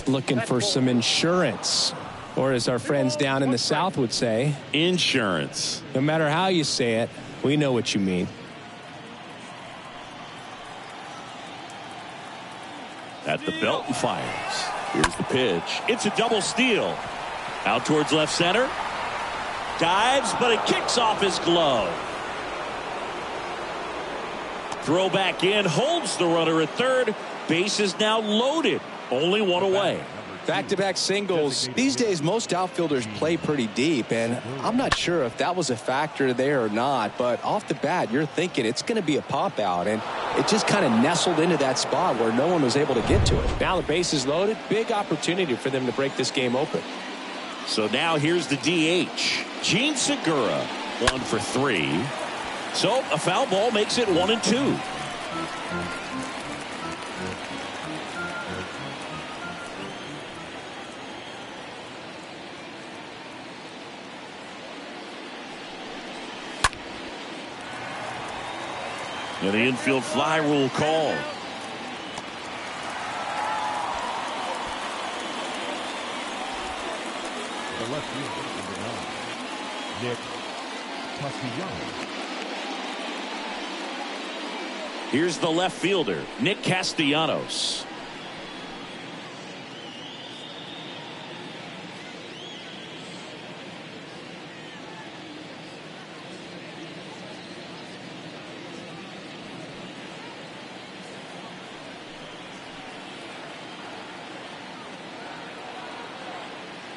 Looking for some insurance, or as our friends down in the South would say, Insurance. no matter how you say it, we know what you mean. At the belt and fires. Here's the pitch. It's a double steal. Out towards left center. Dives, but it kicks off his glove. Throw back in. Holds the runner at third. Base is now loaded. Only one away. Number Back-to-back singles. These days, most outfielders play pretty deep, and I'm not sure if that was a factor there or not, but off the bat, you're thinking it's going to be a pop-out, and it just kind of nestled into that spot where no one was able to get to it. Now the base is loaded. Big opportunity for them to break this game open. So now here's the DH. Gene Segura, 1 for 3. So a foul ball makes it 1-2. And the infield fly rule call. The left fielder, number 9, Nick Castellanos. Here's the left fielder, Nick Castellanos.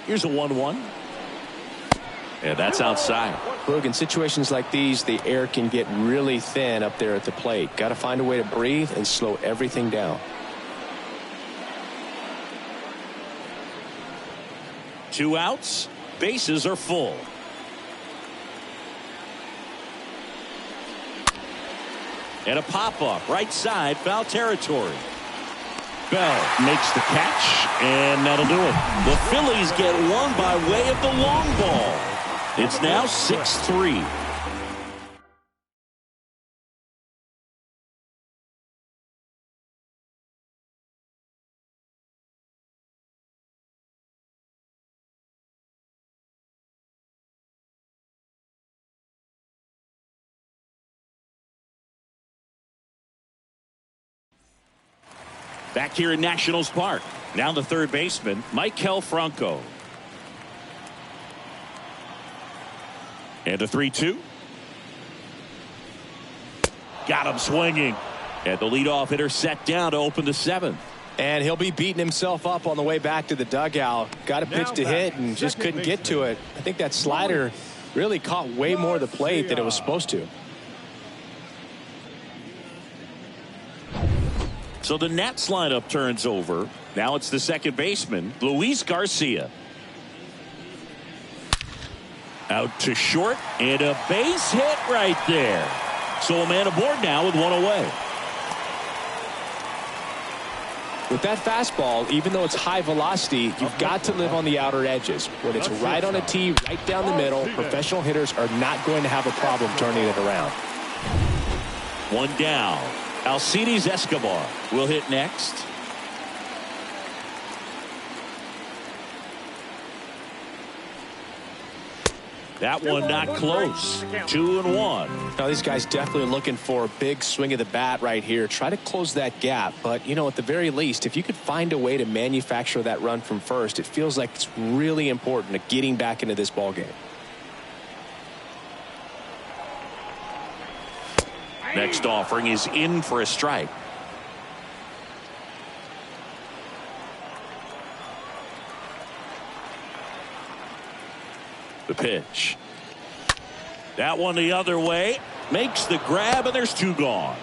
Here's a 1-1. And that's outside. Look, in situations like these, the air can get really thin up there at the plate. Got to find a way to breathe and slow everything down. 2 outs. Bases are full. And a pop-up right side, foul territory. Bell makes the catch, and that'll do it. The Phillies get one by way of the long ball. It's now 6-3. Back here in Nationals Park. Now the third baseman, Maikel Franco. And a 3-2. Got him swinging. And the leadoff hitter set down to open the 7th. And he'll be beating himself up on the way back to the dugout. Got a pitch to hit and just couldn't get to it. I think that slider really caught way more of the plate than it was supposed to. So the Nats lineup turns over. Now it's the second baseman, Luis Garcia. Out to short, and a base hit right there. So a man aboard now with one away. With that fastball, even though it's high velocity, you've got to live on the outer edges. When it's right on a tee, right down the middle, professional hitters are not going to have a problem turning it around. One down. Alcides Escobar will hit next. That one not close. 2-1. Now these guys definitely looking for a big swing of the bat right here. Try to close that gap. But, you know, at the very least, if you could find a way to manufacture that run from first, it feels like it's really important to getting back into this ball game. Next offering is in for a strike. The pitch. That one the other way. Makes the grab, and there's 2 gone.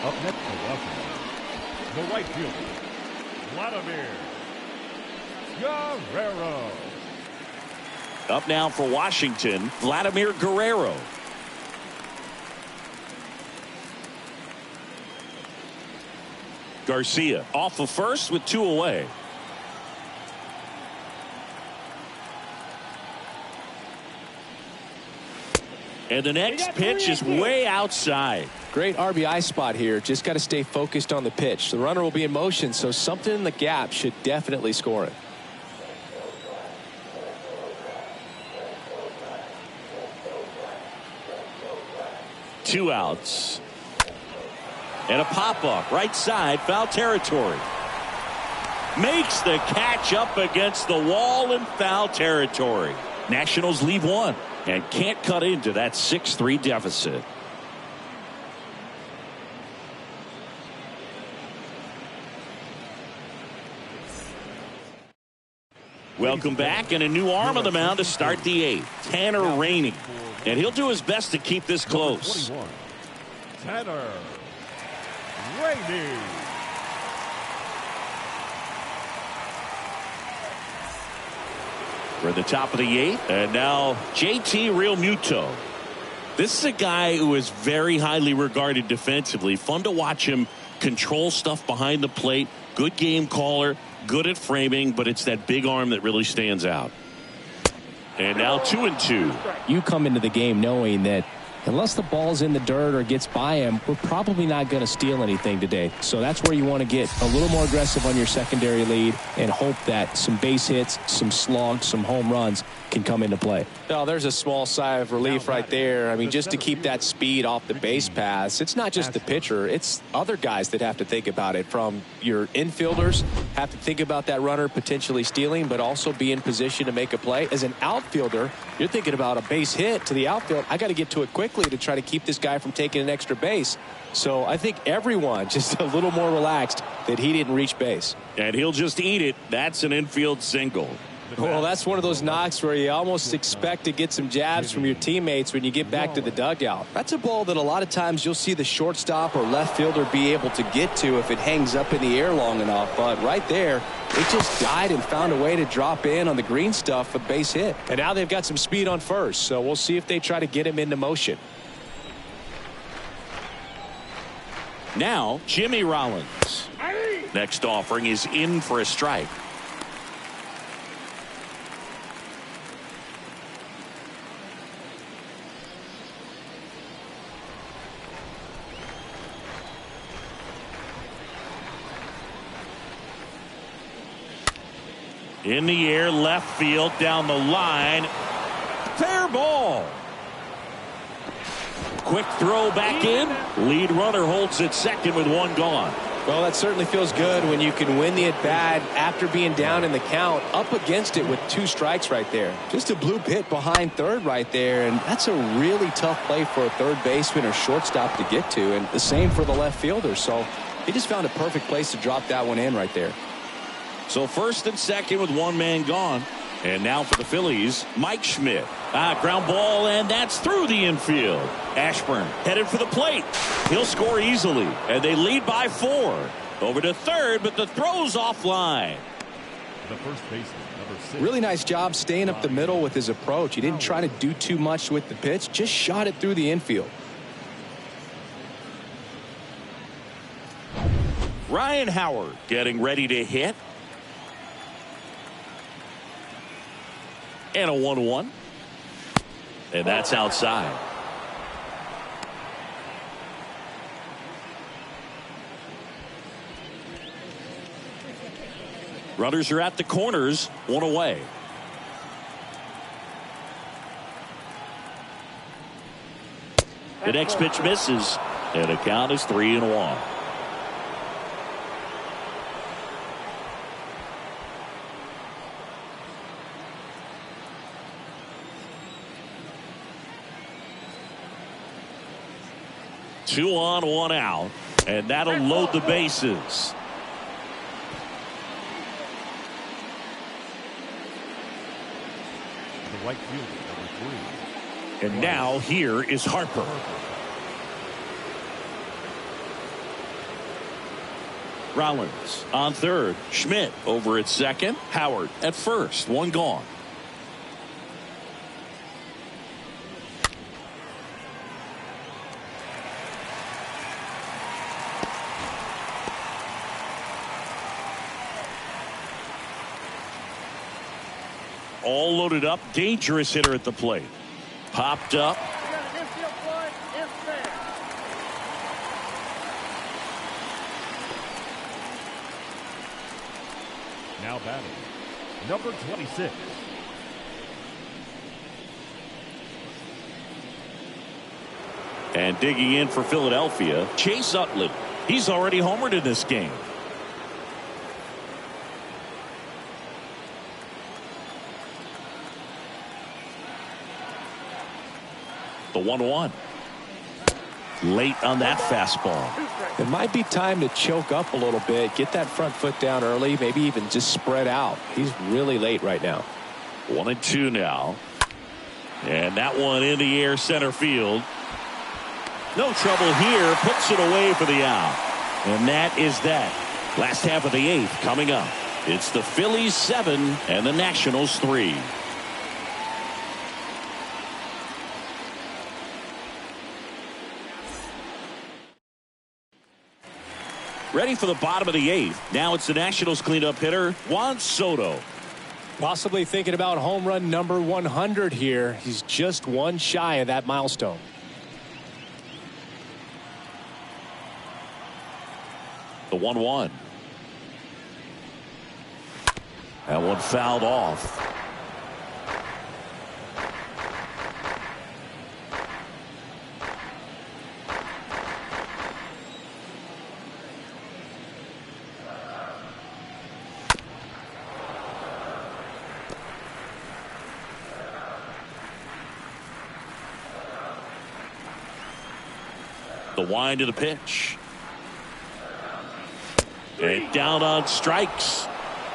Up next for Washington, the right fielder, Vladimir Guerrero. Up now for Washington, Vladimir Guerrero. Garcia off of first with 2 away. And the next pitch is way outside. Great RBI spot here. Just got to stay focused on the pitch. The runner will be in motion, so something in the gap should definitely score it. Two outs. And a pop-up right side, foul territory. Makes the catch up against the wall in foul territory. Nationals leave one and can't cut into that 6-3 deficit. Welcome back, and a new arm on the mound to start the eighth. Tanner Rainey, and he'll do his best to keep this close. 21, Tanner Rainey. We're at the top of the eighth, and now JT Realmuto. This is a guy who is very highly regarded defensively. Fun to watch him control stuff behind the plate. Good game caller, good at framing, but it's that big arm that really stands out. And now 2-2. You come into the game knowing that unless the ball's in the dirt or gets by him, we're probably not going to steal anything today. So that's where you want to get a little more aggressive on your secondary lead and hope that some base hits, some slugs, some home runs can come into play. Oh, there's a small sigh of relief right there. I mean, just to keep that speed off the base paths. It's not just the pitcher. It's other guys that have to think about it. From your infielders have to think about that runner potentially stealing, but also be in position to make a play. As an outfielder, you're thinking about a base hit to the outfield. I got to get to it quickly to try to keep this guy from taking an extra base. So I think everyone just a little more relaxed that he didn't reach base. And he'll just eat it. That's an infield single. Well, that's one of those knocks where you almost expect to get some jabs from your teammates when you get back to the dugout. That's a ball that a lot of times you'll see the shortstop or left fielder be able to get to if it hangs up in the air long enough. But right there, it just died and found a way to drop in on the green stuff with base hit. And now they've got some speed on first, so we'll see if they try to get him into motion. Now, Jimmy Rollins. Next offering is in for a strike. In the air, left field, down the line. Fair ball. Quick throw back in. Lead runner holds at second with one gone. Well, that certainly feels good when you can win the at-bat after being down in the count, up against it with 2 strikes right there. Just a bloop hit behind third right there, and that's a really tough play for a third baseman or shortstop to get to, and the same for the left fielder. So he just found a perfect place to drop that one in right there. So first and second with one man gone. And now for the Phillies, Mike Schmidt. Ground ball, and that's through the infield. Ashburn headed for the plate. He'll score easily, and they lead by 4. Over to third, but the throw's offline. The first baseman, number 6. Really nice job staying up the middle with his approach. He didn't try to do too much with the pitch, just shot it through the infield. Ryan Howard getting ready to hit. And a 1-1. And that's outside. Runners are at the corners, 1 away. The next pitch misses, and the count is 3-1. Two on, 1 out, and that'll load the bases. The right fielder, number 3. And now here is Harper. Rollins on third. Schmidt over at second. Howard at first. 1 gone. All loaded up. Dangerous hitter at the plate. Popped up. Now batting, number 26. And digging in for Philadelphia, Chase Utley. He's already homered in this game. The 1-1. Late on that fastball. It might be time to choke up a little bit, get that front foot down early, maybe even just spread out. He's really late right now. 1-2 now. And that one in the air center field. No trouble here. Puts it away for the out. And that is that. Last half of the 8th coming up. It's the Phillies 7 and the Nationals 3. Ready for the bottom of the 8th. Now it's the Nationals cleanup hitter, Juan Soto. Possibly thinking about home run number 100 here. He's just one shy of that milestone. The 1-1. That one fouled off. The wind to the pitch. And down on strikes.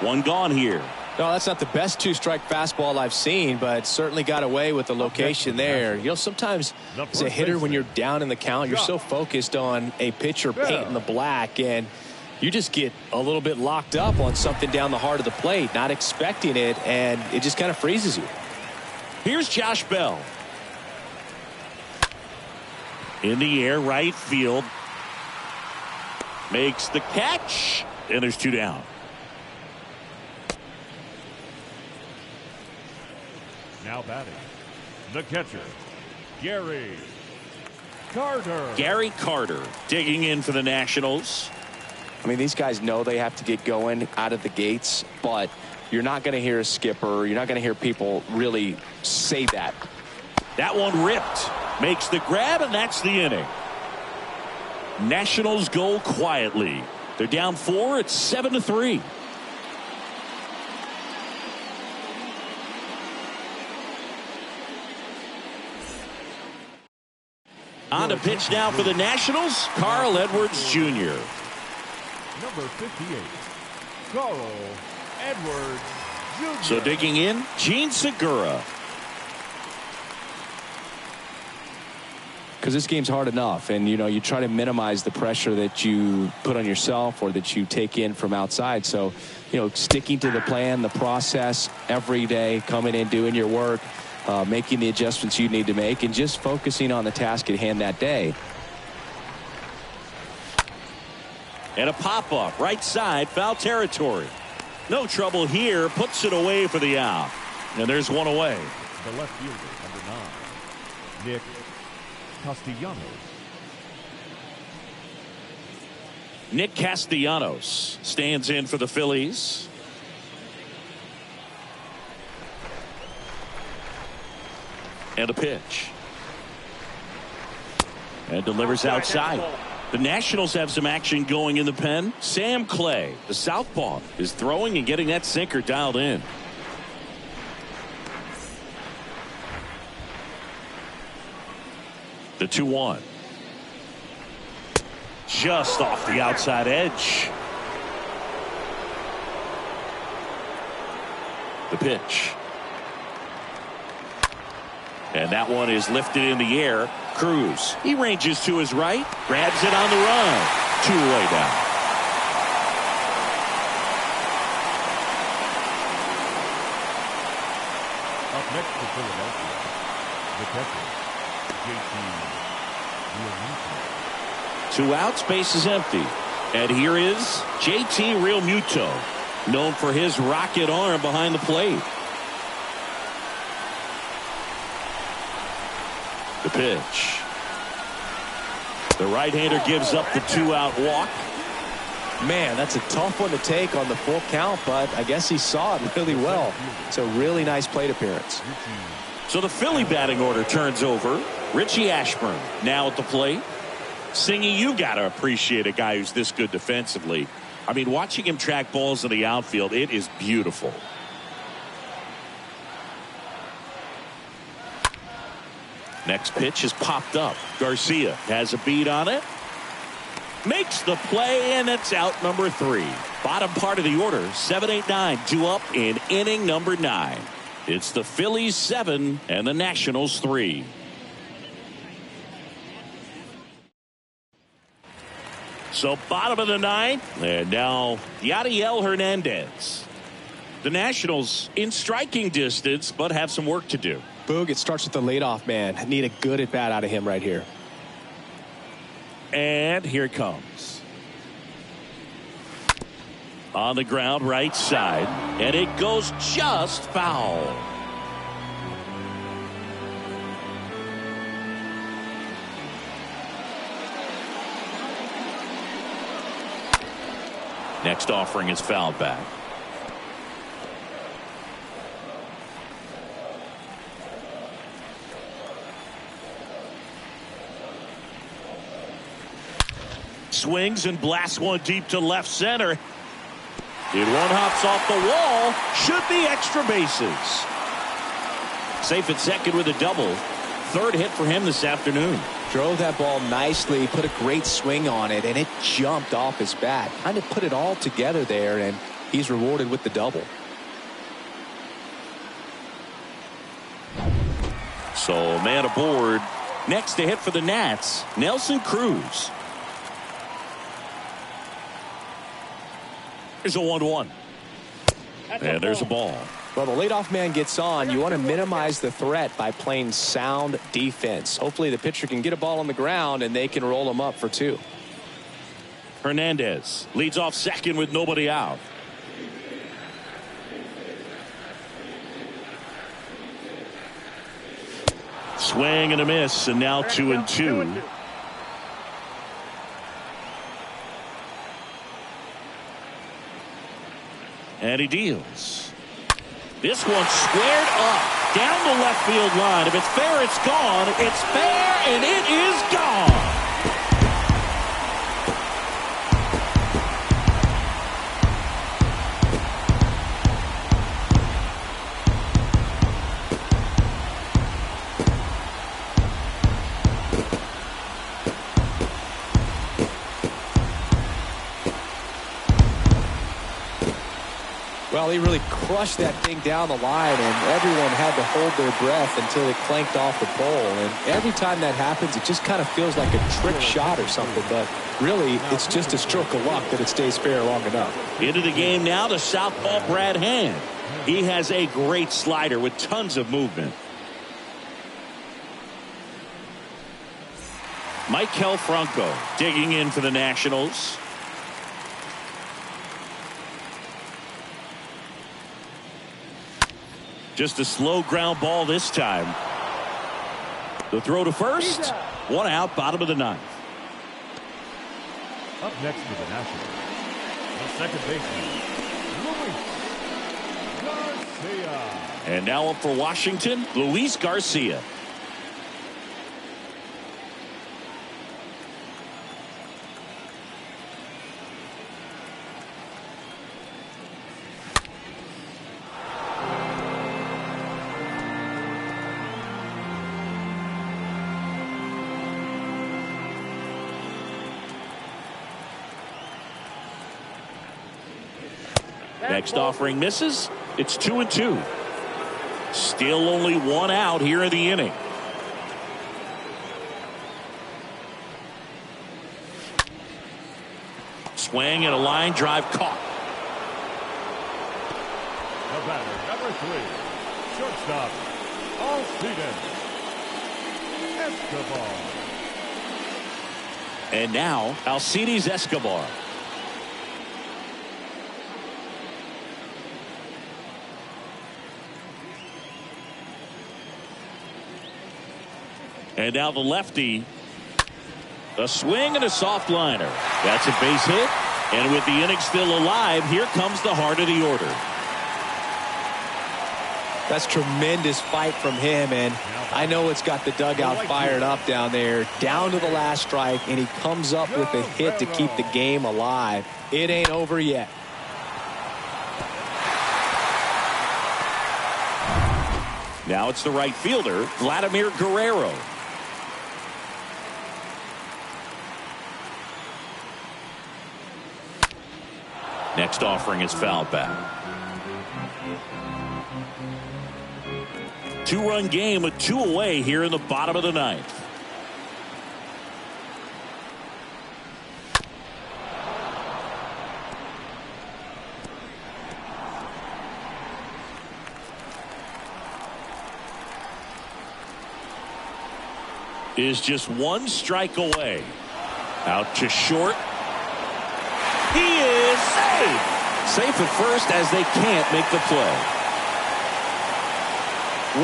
One gone here. No, that's not the best 2-strike fastball I've seen, but certainly got away with the location there. You know, sometimes as a hitter, when you're down in the count, you're so focused on a pitcher painting the black, and you just get a little bit locked up on something down the heart of the plate, not expecting it, and it just kind of freezes you. Here's Josh Bell. In the air, right field. Makes the catch, and there's 2 down. Now batting, the catcher, Gary Carter. Gary Carter digging in for the Nationals. I mean, these guys know they have to get going out of the gates, but you're not going to hear a skipper. You're not going to hear people really say that. That one ripped. Makes the grab, and that's the inning. Nationals go quietly. They're down 4. It's 7-3. On to pitch now for the Nationals, Carl Edwards Jr. Number 58, Carl Edwards Jr. So digging in, Gene Segura. Because this game's hard enough, and you try to minimize the pressure that you put on yourself or that you take in from outside. So sticking to the plan, the process every day, coming in, doing your work, making the adjustments you need to make, and just focusing on the task at hand that day. And a pop-up right side, foul territory. No trouble here, puts it away for the out. And there's one away. The left fielder, number 9, Nick Castellanos. Nick Castellanos stands in for the Phillies. And a pitch. And delivers outside. The Nationals have some action going in the pen. Sam Clay, the southpaw, is throwing and getting that sinker dialed in. The 2-1. Just off the outside edge. The pitch. And that one is lifted in the air. Cruz, he ranges to his right, grabs it on the run. 2 away down. Up next to Philadelphia, the catcher, JT. 2 outs, base is empty. And here is JT Realmuto, known for his rocket arm behind the plate. The pitch. The right-hander gives up the 2-out walk. Man, that's a tough one to take on the full count, but I guess he saw it really well. It's a really nice plate appearance. So the Philly batting order turns over. Richie Ashburn now at the plate. Singy, you got to appreciate a guy who's this good defensively. I mean, watching him track balls in the outfield, it is beautiful. Next pitch is popped up. Garcia has a beat on it. Makes the play, and it's out number 3. Bottom part of the order, 7-8-9, 2 up in inning number 9. It's the Phillies 7 and the Nationals 3. So bottom of the 9th, and now Yadiel Hernandez. The Nationals in striking distance, but have some work to do. Boog, it starts with the leadoff man. Need a good at bat out of him right here. And here it comes. On the ground, right side, and it goes just foul. Next offering is fouled back. Swings and blasts one deep to left center. And one hops off the wall. Should be extra bases. Safe at second with a double. Third hit for him this afternoon. Drove that ball nicely, put a great swing on it, and it jumped off his bat. Kind of put it all together there, and he's rewarded with the double. So man aboard. Next to hit for the Nats, Nelson Cruz. There's a 1-1. And there's a ball. Well, the leadoff man gets on. You want to minimize the threat by playing sound defense. Hopefully the pitcher can get a ball on the ground and they can roll him up for 2. Hernandez leads off second with nobody out. Swing and a miss, and now 2-2. And he deals. This one squared up down the left field line. If it's fair, it's gone. It's fair, and it is gone. Well, he really crushed that thing down the line, and everyone had to hold their breath until it clanked off the pole. And every time that happens, it just kind of feels like a trick shot or something. But really, it's just a stroke of luck that it stays fair long enough. Into the game now, the southpaw Brad Hand. He has a great slider with tons of movement. Maikel Franco digging in for the Nationals. Just a slow ground ball this time. The throw to first. One out, bottom of the 9th. Up next for the Nationals, the second baseman, Luis Garcia. And now up for Washington, Luis Garcia. Next offering misses. It's 2-2. Still only one out here in the inning. Swing and a line drive caught. The batter, number 3, shortstop, Escobar. And now Alcides Escobar. And now the lefty. A swing and a soft liner. That's a base hit. And with the inning still alive, here comes the heart of the order. That's tremendous fight from him, and I know it's got the dugout fired up down there. Down to the last strike, and he comes up with a hit to keep the game alive. It ain't over yet. Now it's the right fielder, Vladimir Guerrero. Next offering is fouled back. 2-run game with 2 away here in the bottom of the 9th. Is just 1 strike away. Out to short. He is safe. Safe at first as they can't make the play.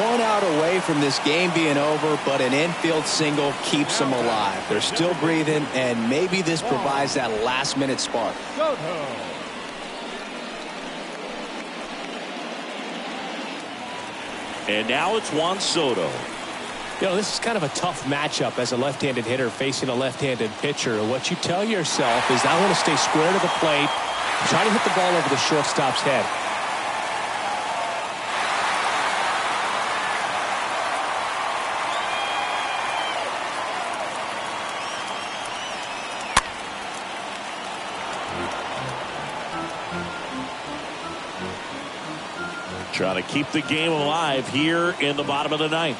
1 out away from this game being over, but an infield single keeps them alive. They're still breathing, and maybe this provides that last-minute spark. And now it's Juan Soto. You know, this is kind of a tough matchup as a left-handed hitter facing a left-handed pitcher. What you tell yourself is I want to stay square to the plate, try to hit the ball over the shortstop's head. Trying to keep the game alive here in the bottom of the 9th.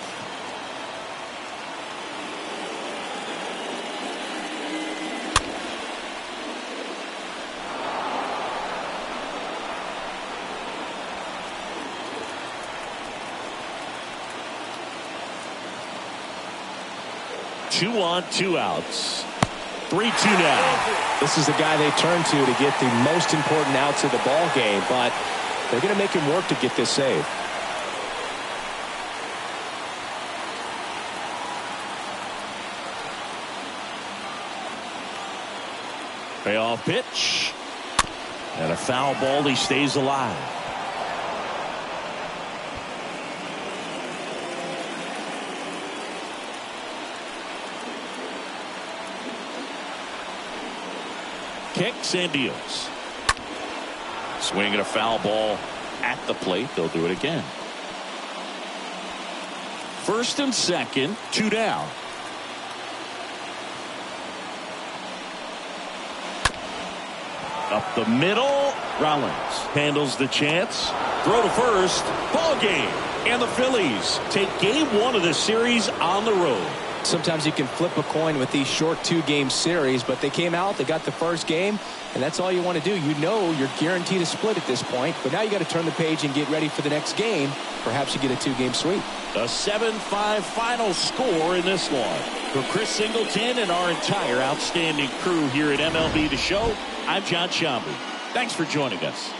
Two on, 2 outs. 3-2 now. This is the guy they turn to get the most important outs of the ball game, but they're going to make him work to get this save. Payoff pitch. And a foul ball. He stays alive. Kicks and deals. Swinging a foul ball at the plate. They'll do it again. 1st and 2nd, 2 down. Up the middle. Rollins handles the chance. Throw to first. Ball game. And the Phillies take game 1 of this series on the road. Sometimes you can flip a coin with these short 2-game series, but they came out, they got the first game, and that's all you want to do. You know you're guaranteed a split at this point, but now you got to turn the page and get ready for the next game. Perhaps you get a 2-game sweep. A 7-5 final score in this one. For Chris Singleton and our entire outstanding crew here at MLB The Show, I'm John Shambu. Thanks for joining us.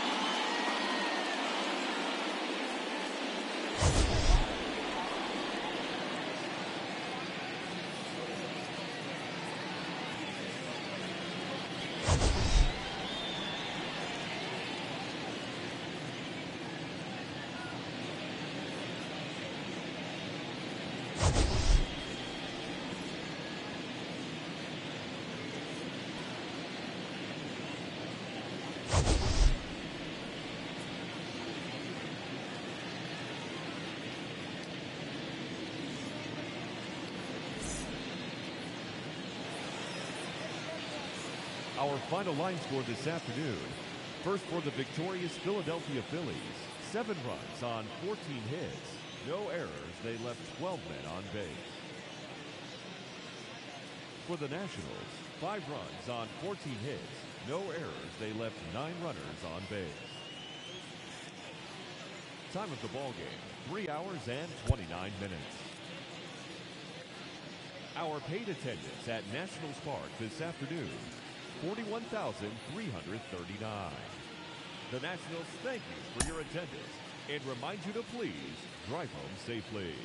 Our final line score this afternoon. First for the victorious Philadelphia Phillies. 7 runs on 14 hits. No errors. They left 12 men on base. For the Nationals, 5 runs on 14 hits. No errors. They left 9 runners on base. Time of the ball game, 3 hours and 29 minutes. Our paid attendance at Nationals Park this afternoon, 41,339. The Nationals thank you for your attendance and remind you to please drive home safely.